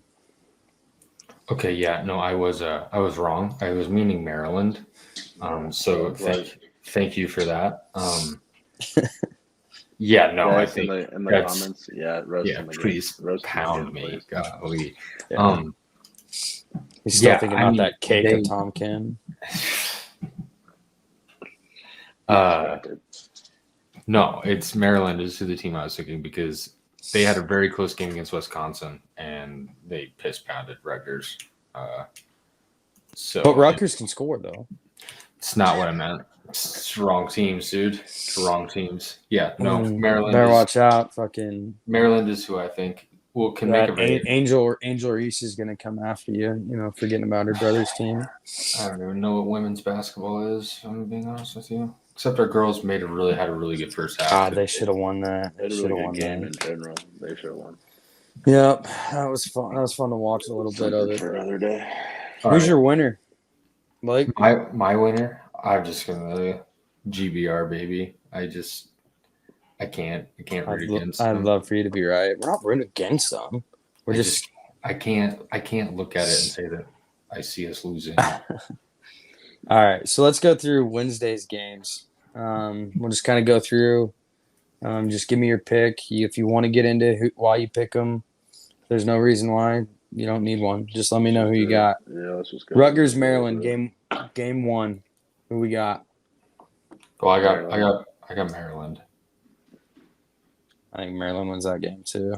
Okay, yeah, no, I was wrong. I was meaning Maryland. So thank you for that. Yeah, no, I Guys, in think the that's comments, yeah, please roast him pound again, me, please. golly. Yeah. He's still Yeah, thinking I about mean that cake they of Tom Kim. uh Distracted. no, it's Maryland is who the team I was thinking because they had a very close game against Wisconsin and they piss pounded Rutgers. So But Rutgers can score, though. it's not what I meant. It's wrong teams, dude. It's wrong teams. Yeah, no, Better watch out. Fucking Maryland is who I think can make a very. Angel Reese is going to come after you, forgetting about her brother's team. I don't even know what women's basketball is, if I'm being honest with you. Except our girls had a really good first half. God, they should have won that. They had a really good game in general. They should have won. Yep, that was fun. That was fun to watch a little bit of it. For another day. Who's your winner, Blake? My winner? I'm just gonna GBR baby. I can't root against them. I'd love for you to be right. We're not rooting against them. I can't look at it and say that I see us losing. All right, so let's go through Wednesday's games. We'll just kind of go through. Just give me your pick. If you want to get into why you pick them, there's no reason why. You don't need one. Just let me know who you got. Yeah, let's just go. Rutgers, Maryland, game 1. Who we got? Well, I got Maryland. I think Maryland wins that game too.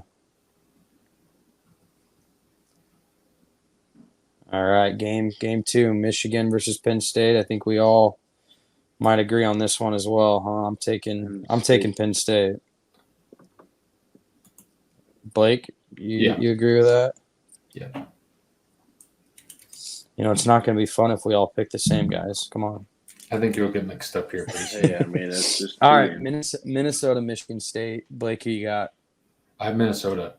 All right, game 2, Michigan versus Penn State. I think we all might agree on this one as well, huh? I'm taking Penn State. Blake, you agree with that? Yeah. It's not going to be fun if we all pick the same guys. Come on. I think you'll get mixed up here, please. Yeah, I mean, it's just all right. Minnesota, Michigan State. Blake, who you got? I have Minnesota.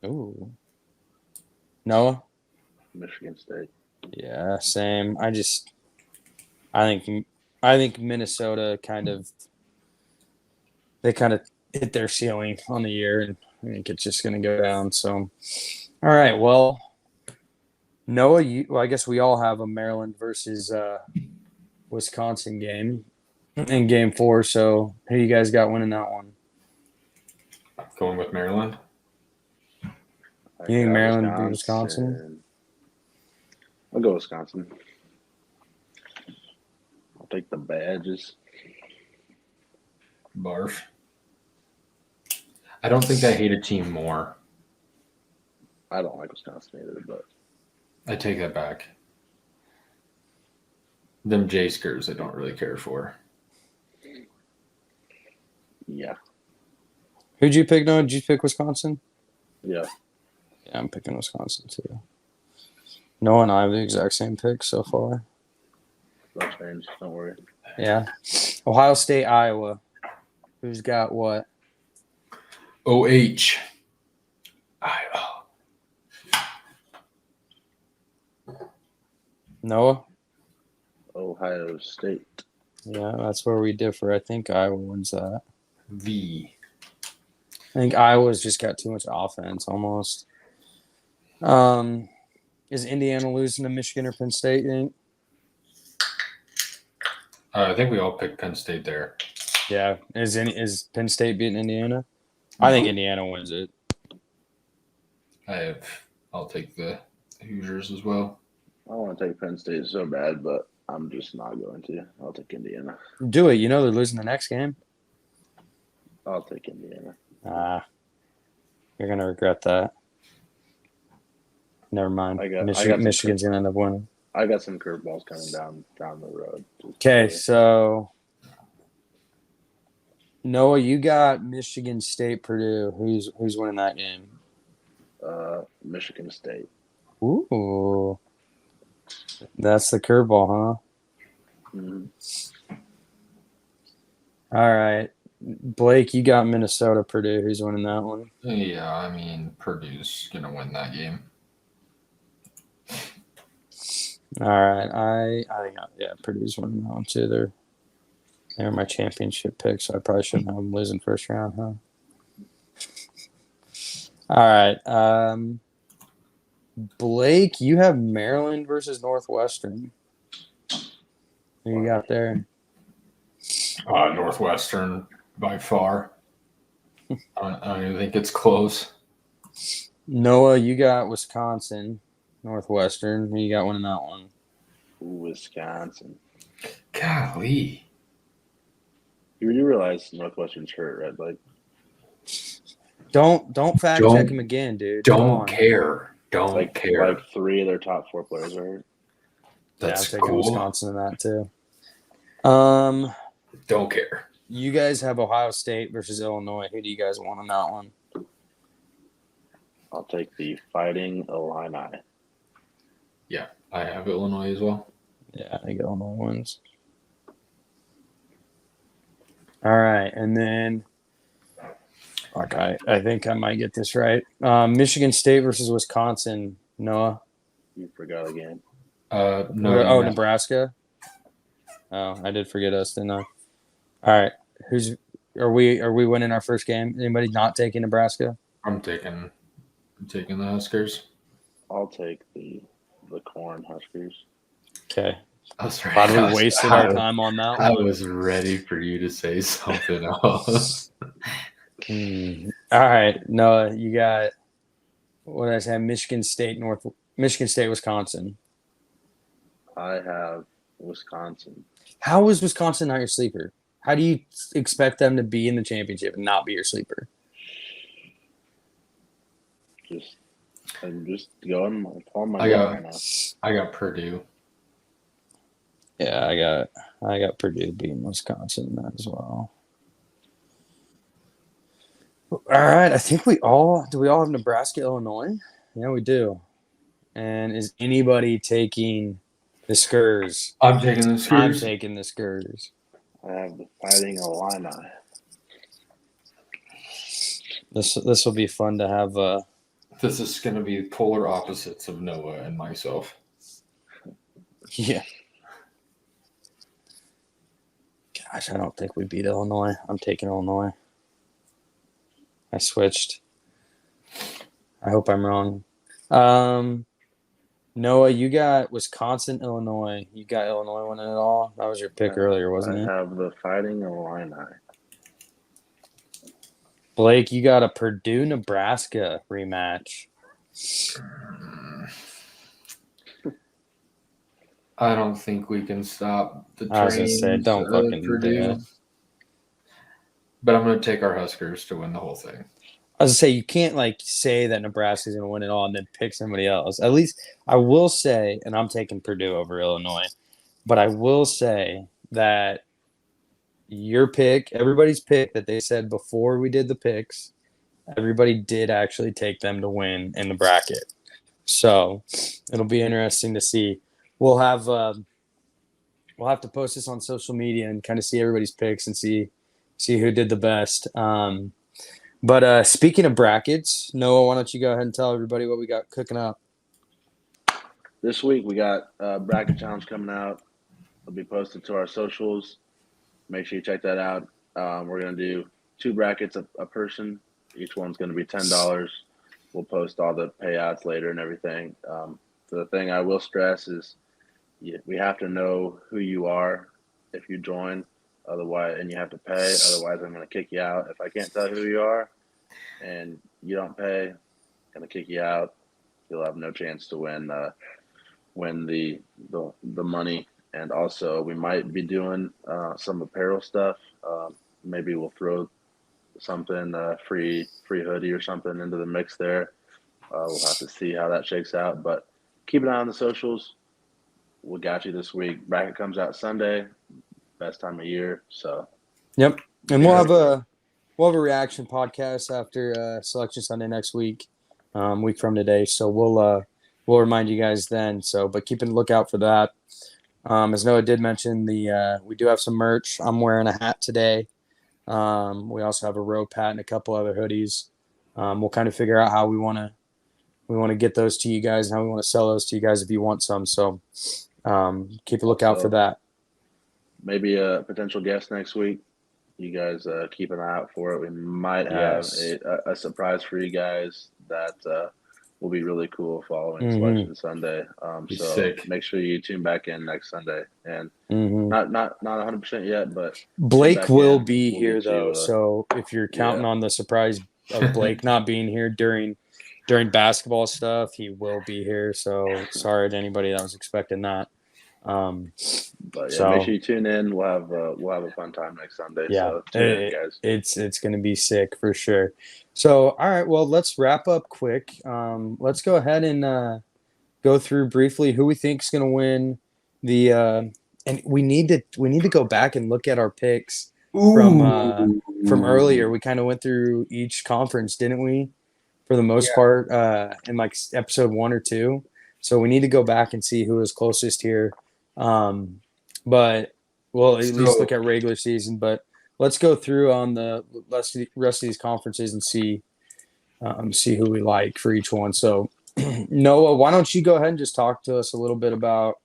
Ooh. Noah? Michigan State. Yeah, same. I think Minnesota kind of hit their ceiling on the year, and I think it's just going to go down. So, all right. Well, Noah, I guess we all have a Maryland versus Wisconsin game in game 4. So, who you guys got winning that one? Going with Maryland. You think Maryland beat Wisconsin? I'll go Wisconsin. I'll take the badges. Barf. I don't think I hate a team more. I don't like Wisconsin either, but I take that back. Them J-Skers I don't really care for. Yeah. Who'd you pick, Noah? Did you pick Wisconsin? Yeah. Yeah, I'm picking Wisconsin too. Noah and I have the exact same pick so far. That'll change. Don't worry. Yeah. Ohio State, Iowa. Who's got what? OH. Iowa. Noah? Ohio State. Yeah, that's where we differ. I think Iowa wins that. V. I think Iowa's just got too much offense almost. Is Indiana losing to Michigan or Penn State, you think? I think we all picked Penn State there. Yeah. Is Penn State beating Indiana? I think Indiana wins it. I'll take the Hoosiers as well. I want to take Penn State so bad, but I'm just not going to. I'll take Indiana. Do it. They're losing the next game. I'll take Indiana. You're going to regret that. Never mind. Michigan's going to end up winning. I got some curveballs coming down the road. Okay, so Noah, you got Michigan State, Purdue. Who's winning that game? Michigan State. Ooh, that's the curveball, huh? Mm-hmm. All right, Blake, you got Minnesota, Purdue. Who's winning that one? Yeah, I mean Purdue's gonna win that game. All right, I think Purdue's winning that one too. They're my championship pick, so I probably shouldn't have them losing first round, huh? All right. Blake, you have Maryland versus Northwestern. Who you got there? Northwestern by far. I don't even think it's close. Noah, you got Wisconsin, Northwestern. Who you got winning that one? Wisconsin. Golly. You realize Northwestern's hurt, right? Like, Don't fact Don't- check him again, dude. Come Don't on. care. Don't care. like 3 of their top 4 players are hurt. That's I'm taking cool. Wisconsin in that too. Don't care. You guys have Ohio State versus Illinois. Who do you guys want on that one? I'll take the Fighting Illini. Yeah, I have Illinois as well. Yeah, I think Illinois wins. All right, and then I think I might get this right. Michigan State versus Wisconsin. Noah. You forgot again. No. Nebraska. Oh, I did forget us, didn't I? All right, are we winning our first game? Anybody not taking Nebraska? I'm taking the Huskers. I'll take the Corn Huskers. Okay. That's right. Glad we wasted our time on that I one. was ready for you to say something else. All right, Noah, you got what did I say? Michigan State, Wisconsin. I have Wisconsin. How is Wisconsin not your sleeper? How do you expect them to be in the championship and not be your sleeper? I'm just going on my I got- right now. I got Purdue. Yeah, I got Purdue beating Wisconsin as well. All right, I think we all have Nebraska, Illinois? Yeah, we do. And is anybody taking the Skurs? I'm taking the I'm Skurs. taking the Skurs. I have the Fighting Illini. This will be fun to have. This is going to be polar opposites of Noah and myself. Yeah. Gosh, I don't think we beat Illinois. I'm taking Illinois. I switched. I hope I'm wrong. Noah, you got Wisconsin, Illinois. You got Illinois winning it all. That was your pick earlier, wasn't I it? have the Fighting Illini. Blake, you got a Purdue, Nebraska rematch. I don't think we can stop the train. I was gonna say, don't fucking do it. But I'm going to take our Huskers to win the whole thing. I was gonna say you can't say that Nebraska's gonna win it all and then pick somebody else. At least I will say, and I'm taking Purdue over Illinois, but I will say that your pick, everybody's pick that they said before we did the picks, everybody did actually take them to win in the bracket. So it'll be interesting to see. We'll have to post this on social media and kind of see everybody's picks and see who did the best. But speaking of brackets, Noah, why don't you go ahead and tell everybody what we got cooking up? This week we got bracket challenge coming out. It'll be posted to our socials. Make sure you check that out. We're gonna do 2 brackets a person. Each one's gonna be $10. We'll post all the payouts later and everything. The thing I will stress is we have to know who you are if you join. Otherwise, and you have to pay. Otherwise, I'm going to kick you out. If I can't tell who you are and you don't pay, I'm going to kick you out. You'll have no chance to win the money. And also, we might be doing some apparel stuff. Maybe we'll throw something free hoodie or something into the mix there. We'll have to see how that shakes out. But keep an eye on the socials. We got you this week. Bracket comes out Sunday. Best time of year. So yep, and we'll have a reaction podcast after Selection Sunday next week, week from today. So we'll remind you guys then. So, but keep a lookout for that. As Noah did mention, we do have some merch. I'm wearing a hat today. We also have a rope hat and a couple other hoodies. We'll kind of figure out how we want to get those to you guys and how we want to sell those to you guys if you want some. So keep a lookout for that. Maybe a potential guest next week. You guys keep an eye out for it. We might have a surprise for you guys that will be really cool following Mhm. Selection Sunday. He's So sick. make sure you tune back in next Sunday. And Mhm. not 100% yet, but Blake back will in, be we'll here get though, you, so if you're counting yeah. on the surprise of Blake not being here during basketball stuff, he will be here. So sorry to anybody that was expecting that. But yeah, make So sure you tune in. We'll have a fun time next Sunday. yeah, So tune in, guys. it's going to be sick for sure. So all right, well let's wrap up quick. Let's go ahead and go through briefly who we think is going to win the. And we need to go back and look at our picks from earlier. We kind of went through each conference, didn't we? For the most part, in like episode 1 or 2. So we need to go back and see who was closest here. But we'll at least look at regular season. But let's go through on the rest of these conferences and see who we like for each one. So Noah, why don't you go ahead and just talk to us a little bit about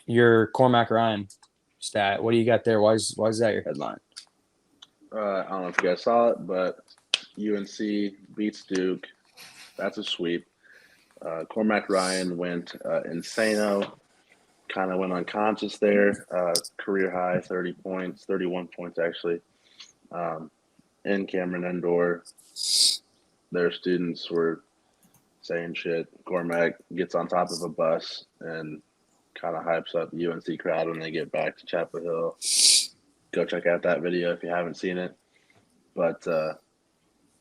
your Cormac Ryan stat? What do you got there? Why is that your headline? I don't know if you guys saw it, but UNC beats Duke. That's a sweep. Cormac Ryan went insano. Kind of went unconscious there. Career high 30 points, 31 points actually. In Cameron Indoor, their students were saying shit. Cormac gets on top of a bus and kind of hypes up the UNC crowd when they get back to Chapel Hill. Go check out that video if you haven't seen it. But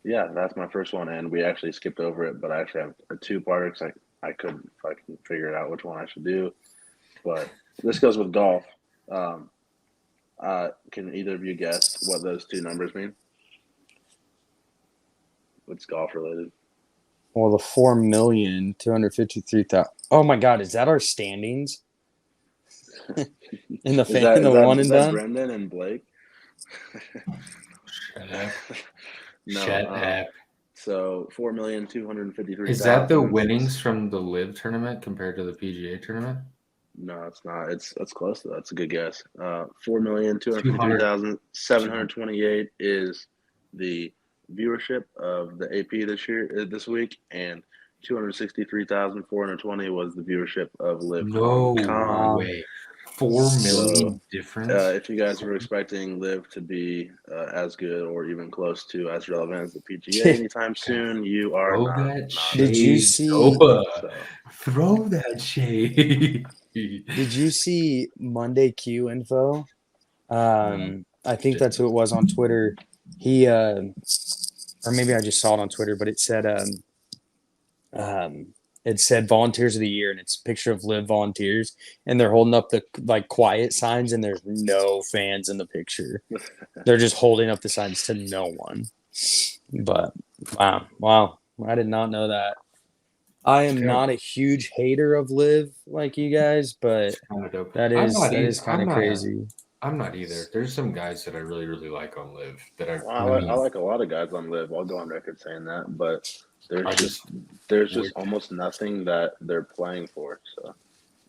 yeah, that's my first one, and we actually skipped over it. But I actually have a two-parter because I couldn't fucking figure out which one I should do. But this goes with golf. Can either of you guess what those two numbers mean? What's golf related? Well, the 4,253,000. Oh my God, is that our standings? in the one and done? Brendan and Blake? Shut up. No. Shut up. So 4,253,000. Is that the winnings from the Live tournament compared to the PGA tournament? No, it's not. It's close to that. That's a good guess. 4,253,728 is the viewership of the AP this week, and 263,420 was the viewership of Live. No Wow. way. 4 million difference. If you guys were expecting Live to be as good or even close to as relevant as the PGA anytime soon, you are Throw not. that shade. Did you see? Throw that shade. Did you see Monday Q info? I think that's who it was on Twitter. He or maybe I just saw it on Twitter, but it said volunteers of the year, and it's a picture of Live volunteers, and they're holding up the like quiet signs, and there's no fans in the picture. They're just holding up the signs to no one. But wow, I did not know that. I am not a huge hater of Live like you guys, but that is kind of crazy. I'm not either. There's some guys that I really, really like on Live that I like a lot of guys on Live. I'll go on record saying that, but there's just almost nothing that they're playing for. So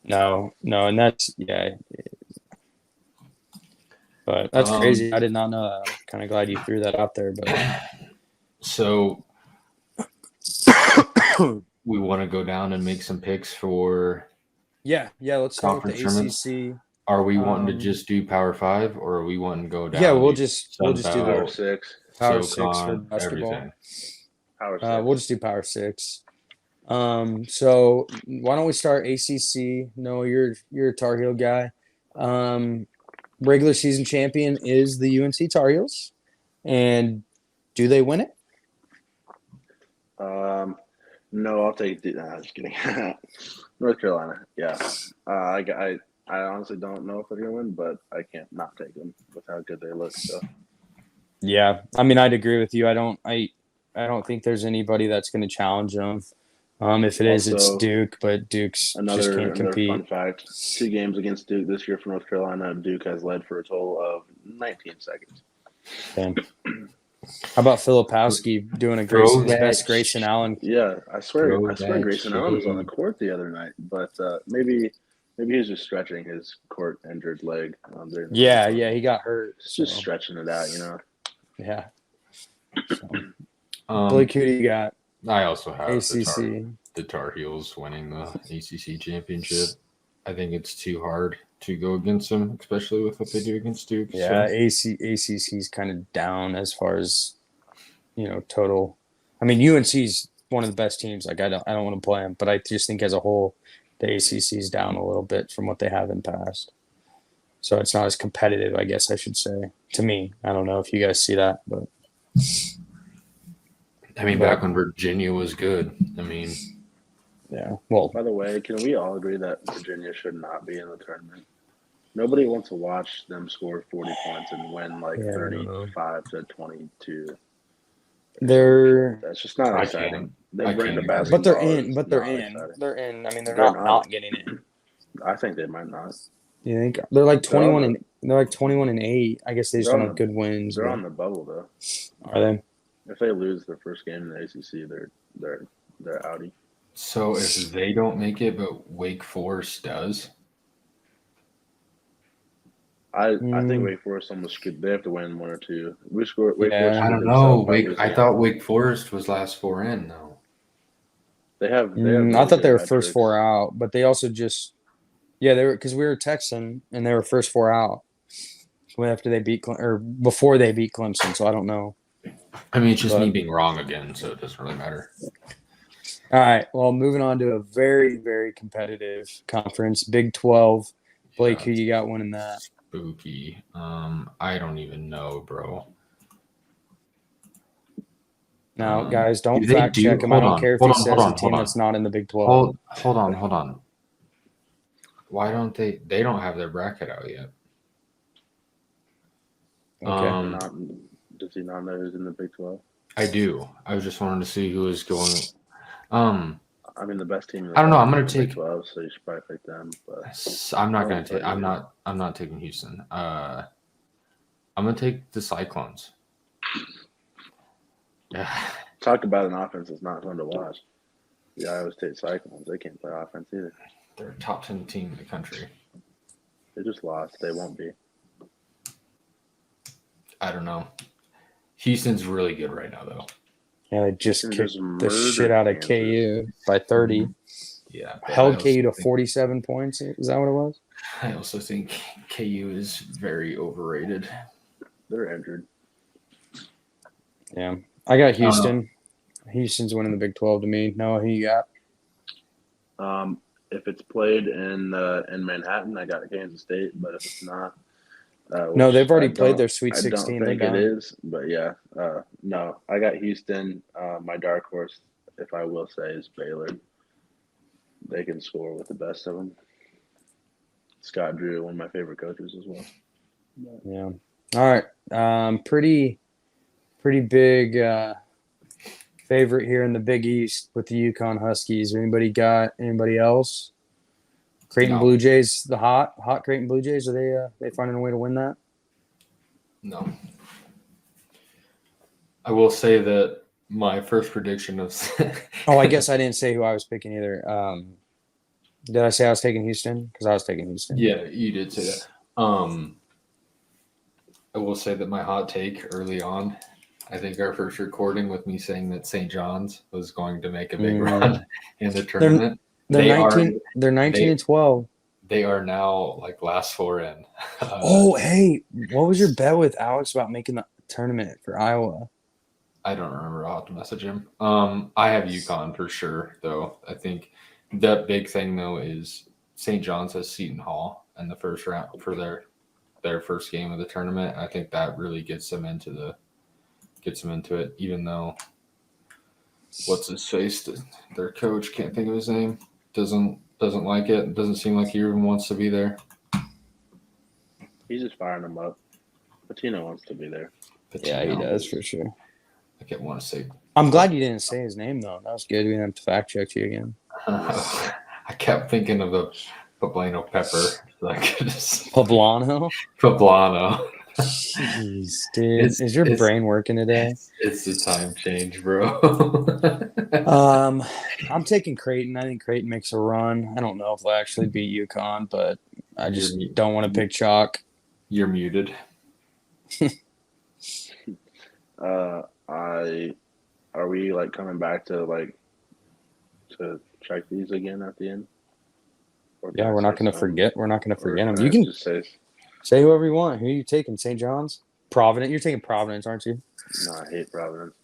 no, and that's but that's crazy. I did not know that. I'm kind of glad you threw that out there. But so we want to go down and make some picks for let's start with the ACC. Are we wanting to just do Power 5, or are we wanting to go down? Yeah, we'll just do Power 6. Power 6 for basketball. Power 6. We'll just do Power 6. So why don't we start ACC? No, you're a Tar Heel guy. Regular season champion is the UNC Tar Heels, and do they win it? No, I'll take it. I'm just kidding. North Carolina, yeah. I honestly don't know if they're gonna win, but I can't not take them with how good they look. So. Yeah, I mean, I'd agree with you. I don't think there's anybody that's going to challenge them. If it is, it's Duke, but Duke's just can't compete. Fun fact: 2 games against Duke this year for North Carolina. Duke has led for a total of 19 seconds. Damn. How about Filipowski doing his best Grayson Allen? Yeah, I swear Grayson Allen was on the court the other night, but maybe he's just stretching his court injured leg. He got hurt. Just stretching it out, Yeah. So. Blake, who do you got? I also have ACC. the Tar Heels winning the ACC championship. I think it's too hard to go against them, especially with what they do against Duke. Yeah, so. ACC's kind of down as far as total. I mean, UNC's one of the best teams. Like I don't want to play them, but I just think as a whole, the ACC's down a little bit from what they have in the past. So it's not as competitive, I guess I should say. To me, I don't know if you guys see that, but I mean, back when Virginia was good. I mean, yeah. Well, By the way, can we all agree that Virginia should not be in the tournament? Nobody wants to watch them score 40 points and win like 35-22. That's just not exciting. They bring the basketball. But they're in. They're in. I mean, they're not getting in. I think they might not. You think they're like 21 they're like 21-8. I guess they just don't have good wins. They're on the bubble though. Are they? If they lose their first game in the ACC, they're outie. So if they don't make it, but Wake Forest does, I think Wake Forest almost could. They have to win one or two. Wake Forest. I don't know. I thought Wake Forest was last four in. No, they have. I thought they were first four out, but they also just they were because we were texting and they were first four out after they beat or before they beat Clemson. So I don't know. I mean, it's just me being wrong again, so it doesn't really matter. All right. Well, moving on to a very, very competitive conference, Big 12. Blake, who you got winning that? Spooky. I don't even know, bro. Now, guys, don't fact check him. I don't care if he says a team that's not in the Big 12. Hold on. Why don't they? They don't have their bracket out yet. Okay. Does he not know who's in the Big 12? I do. I was just wanting to see who is going. I mean, the best team. I don't know. I'm going to take 12, so you should probably pick them. But I'm not going to take. I'm not taking Houston. I'm going to take the Cyclones. Yeah. Talk about an offense that's not fun to watch. The Iowa State Cyclones. They can't play offense either. They're a top 10 team in the country. They just lost. They won't be. I don't know. Houston's really good right now, though. Yeah, they just kicked the shit out of KU by 30. Yeah. Held KU to 47 points. Is that what it was? I also think KU is very overrated. They're injured. Yeah. I got Houston. Houston's winning the Big 12 to me. Noah, who you got? If it's played in Manhattan, I got Kansas State. But if it's not, no, they've already played their Sweet 16. I don't think it is, but yeah, no, I got Houston. My dark horse, if I will say, is Baylor. They can score with the best of them. Scott Drew, one of my favorite coaches as well. Yeah. All right. Pretty big favorite here in the Big East with the UConn Huskies. Anybody else? Creighton Blue Jays, the hot Creighton Blue Jays. Are they finding a way to win that? No. I will say that my first prediction of Oh, I guess I didn't say who I was picking either. Did I say I was taking Houston? Because I was taking Houston. Yeah, you did say that. I will say that my hot take early on, I think our first recording with me saying that St. John's was going to make a big run in the tournament. They're 19 and 12. They are now like last four in. Hey, what was your bet with Alex about making the tournament for Iowa? I don't remember. I'll have to message him. I have UConn for sure, though. I think the big thing though is St. John's has Seton Hall in the first round for their first game of the tournament. I think that really gets them into it, even though what's his face, their coach, can't think of his name, doesn't like it. Doesn't seem like he even wants to be there. He's just firing them up. Patino wants to be there. Yeah, he does for sure. I can't want to say. I'm glad you didn't say his name though. That was good. We didn't have to fact check you again. I kept thinking of the Poblano Pepper. Poblano. Jeez, dude. Is your brain working today? It's the time change, bro. I'm taking Creighton. I think Creighton makes a run. I don't know if they'll actually beat UConn, but I just don't want to pick chalk. You're muted. I Are we like coming back to check these again at the end? Or can Yeah, I we're say not going to some? forget. We're not going to Or forget them. can You I can just say say whoever you want. Who are you taking? St. John's? Providence? You're taking Providence, aren't you? no? I hate Providence.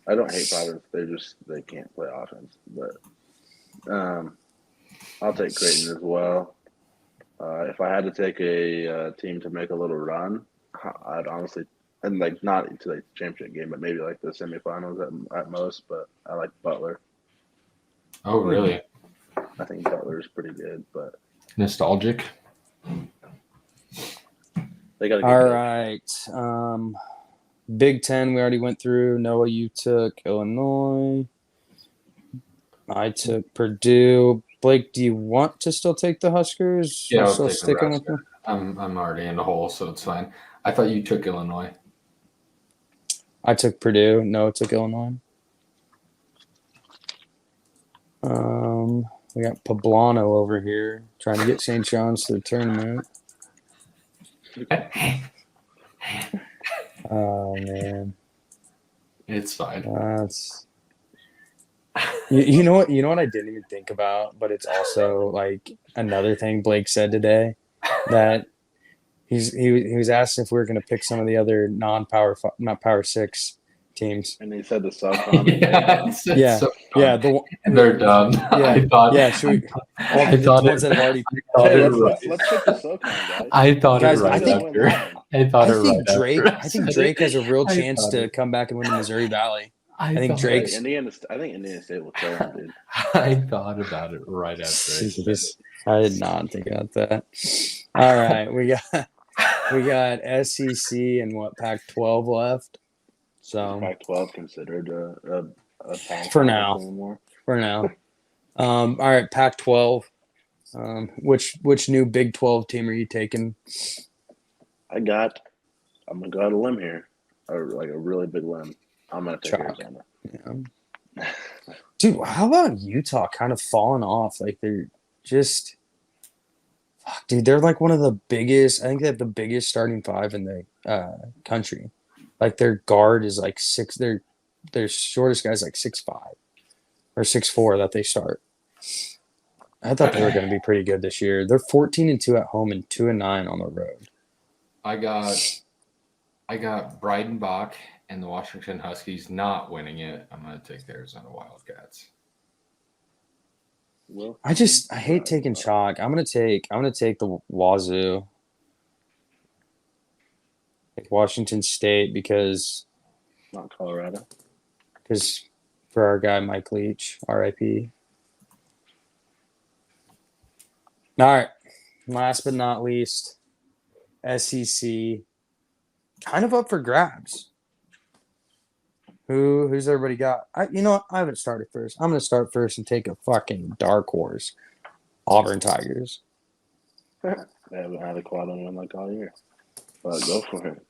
I don't hate Providence. They can't play offense. But I'll take Creighton as well. If I had to take a team to make a little run, I'd honestly, and like not to the championship game, but maybe like the semifinals at most. But I like Butler. Oh, really? I think Butler is pretty good, but Nostalgic. they got a good All coach. right. Big Ten, we already went through. Noah, you took Illinois. I took Purdue. Blake, do you want to still take the Huskers? Yeah, You're I'll still take sticking with Nebraska. them? I'm already in the hole, so it's fine. I thought you took Illinois. I took Purdue. Noah took Illinois. We got Poblano over here trying to get St. John's to the tournament. Oh man, It's fine. that's you know what I didn't even think about, but it's also like another thing Blake said today that he was asked if we were going to pick some of the other not Power 6 teams. And they said the SoCon. Yeah, it's Yeah, so yeah, fun. They're done. Yeah, I thought. yeah. Should we, all I the thought ones it. that have already. Thought Hey, it let's right. let's pick the SoCon, guys. I thought Guys, it right I think- after. I thought it right after. I I think said Drake it. has a real I chance thought to it. come back and win the Missouri Valley. I think thought Drake's- I think Indiana State will kill him, dude. I thought about it right after I said it. Jeez, I did not think about that. All right, we got SEC and what Pac-12 left. So Pac-12 considered a pack For now. anymore. for now, all right, Pac-12. Which new Big 12 team are you taking? I'm gonna go out a limb here, or like a really big limb. I'm gonna take Chalk. Arizona. Yeah. Dude, how about Utah kind of falling off? Like they're just, fuck, dude, they're like one of the biggest. I think they have the biggest starting five in the country. Like their guard is like six. Their shortest guy's like 6'5" or 6'4" that they start. I thought they were going to be pretty good this year. They're 14-2 at home and 2-9 on the road. I got Breidenbach and the Washington Huskies not winning it. I'm going to take the Arizona Wildcats. Well, I hate taking chalk. I'm gonna take the Wazoo. Like Washington State because not Colorado. for our guy Mike Leach, RIP. All right. Last but not least, SEC. Kind of up for grabs. Who's everybody got? You know what? I haven't started first. I'm gonna start first and take a fucking dark horse. Auburn Tigers. They haven't had a quad on one like all year. But go for it.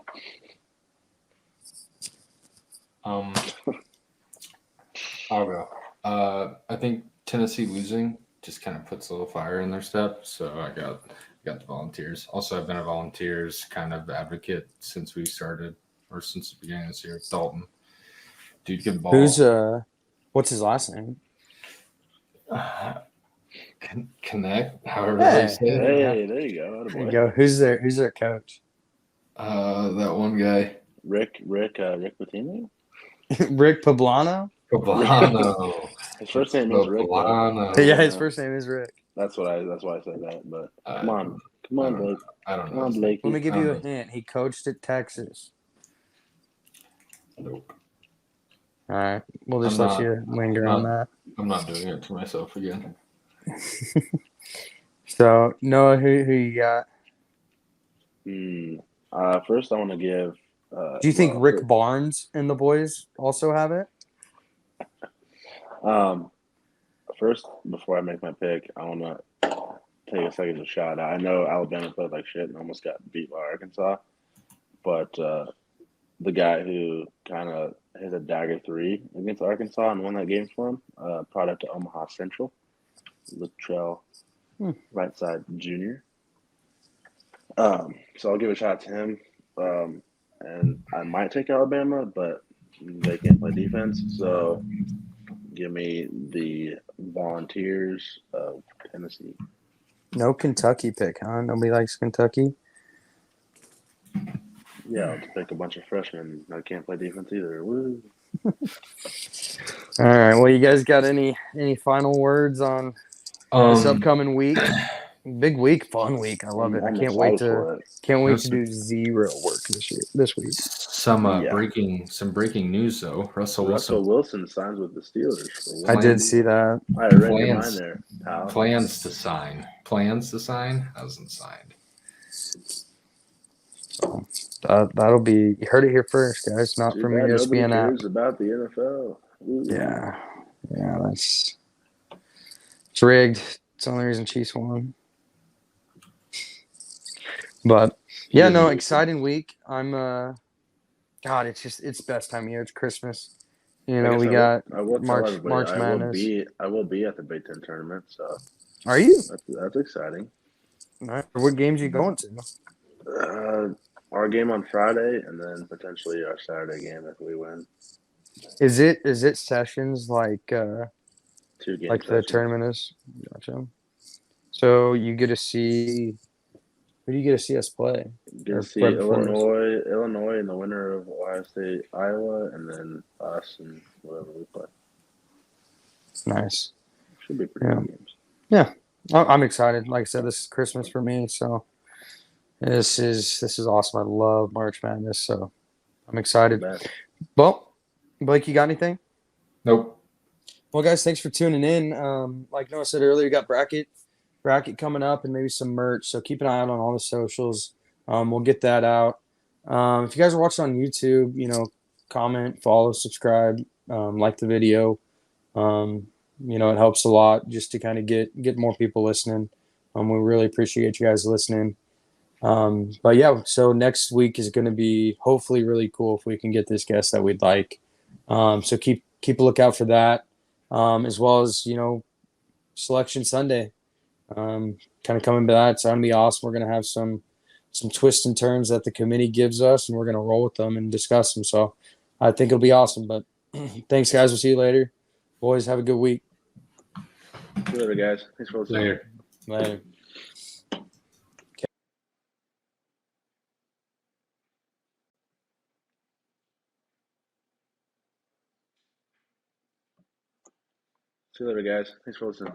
I'll go. I think Tennessee losing just kind of puts a little fire in their step. So I got the Volunteers. Also, I've been a Volunteers kind of advocate since we started, or since the beginning of this year. Dalton, dude, can ball. Who's what's his last name? Connect, however Hey. they say it. Hey, there you go. There you go. Who's their coach? That one guy, Rick Pitino? Rick Poblano? Poblano. His first name is Rick. Poblano. Yeah, his first name is Rick. That's why I said that. But come on, I don't Blake. I don't Come know. on, Blake. Let me give you a hint. He coached at Texas. Nope. All right. We'll just I'm let not- you linger on that. I'm not doing it to myself again. So, Noah, who you got? First, I want to give. Do you think Rick Barnes and the boys also have it? First, before I make my pick, I want to take a second to shout out. I know Alabama played like shit and almost got beat by Arkansas, but the guy who kind of hit a dagger 3 against Arkansas and won that game for him, product of Omaha Central, Latrell Right Side Jr. So I'll give a shout out to him. And I might take Alabama, but They can't play defense, so give me the Volunteers of Tennessee. No Kentucky pick, huh? Nobody likes Kentucky. Yeah, let's pick a bunch of freshmen that can't play defense either. Woo. All right. Well, you guys got any final words on this upcoming week? Big week, fun week. I love it. I I'm can't wait excited for it. to do zero work this week. Some Yeah. breaking news though. Russell Wilson signs with the Steelers. For I one did year. see that. I read your Plans. mind there, pal. Plans to sign hasn't signed. So that'll be. You heard it here first, guys. Not Too from bad your nobody ESPN app. cares about the NFL. Ooh. Yeah, it's rigged. It's the only reason Chiefs won. But yeah, no, exciting week. I'm God, it's best time of year. It's Christmas. You know, we got I will tell March everybody, Madness. I will be at the B10 tournament, so Are you? that's exciting. All right. What games are you going to? Our game on Friday, and then potentially our Saturday game if we win. Is it sessions like 2 games like the tournament is? Gotcha. So you get to see who do you get to see us play? Get to see Illinois, and the winner of Ohio State, Iowa, and then us and whatever we play. Nice. Should be pretty good games. Yeah, I'm excited. Like I said, this is Christmas for me, so this is awesome. I love March Madness, so I'm excited. Well, Blake, you got anything? Nope. Well, guys, thanks for tuning in. Like Noah said earlier, we got bracket coming up and maybe some merch. So keep an eye out on all the socials. We'll get that out. If you guys are watching on YouTube, comment, follow, subscribe, like the video. It helps a lot just to kind of get more people listening. We really appreciate you guys listening. But yeah, so next week is going to be hopefully really cool if we can get this guest that we'd like. So keep a lookout for that, as well as Selection Sunday. Kind of coming to that. It's going to be awesome. We're going to have some twists and turns that the committee gives us, and we're going to roll with them and discuss them. So I think it'll be awesome. But thanks, guys. We'll see you later. Boys, have a good week. See you later, guys. Thanks for listening. Later. See you later, guys. Thanks for listening.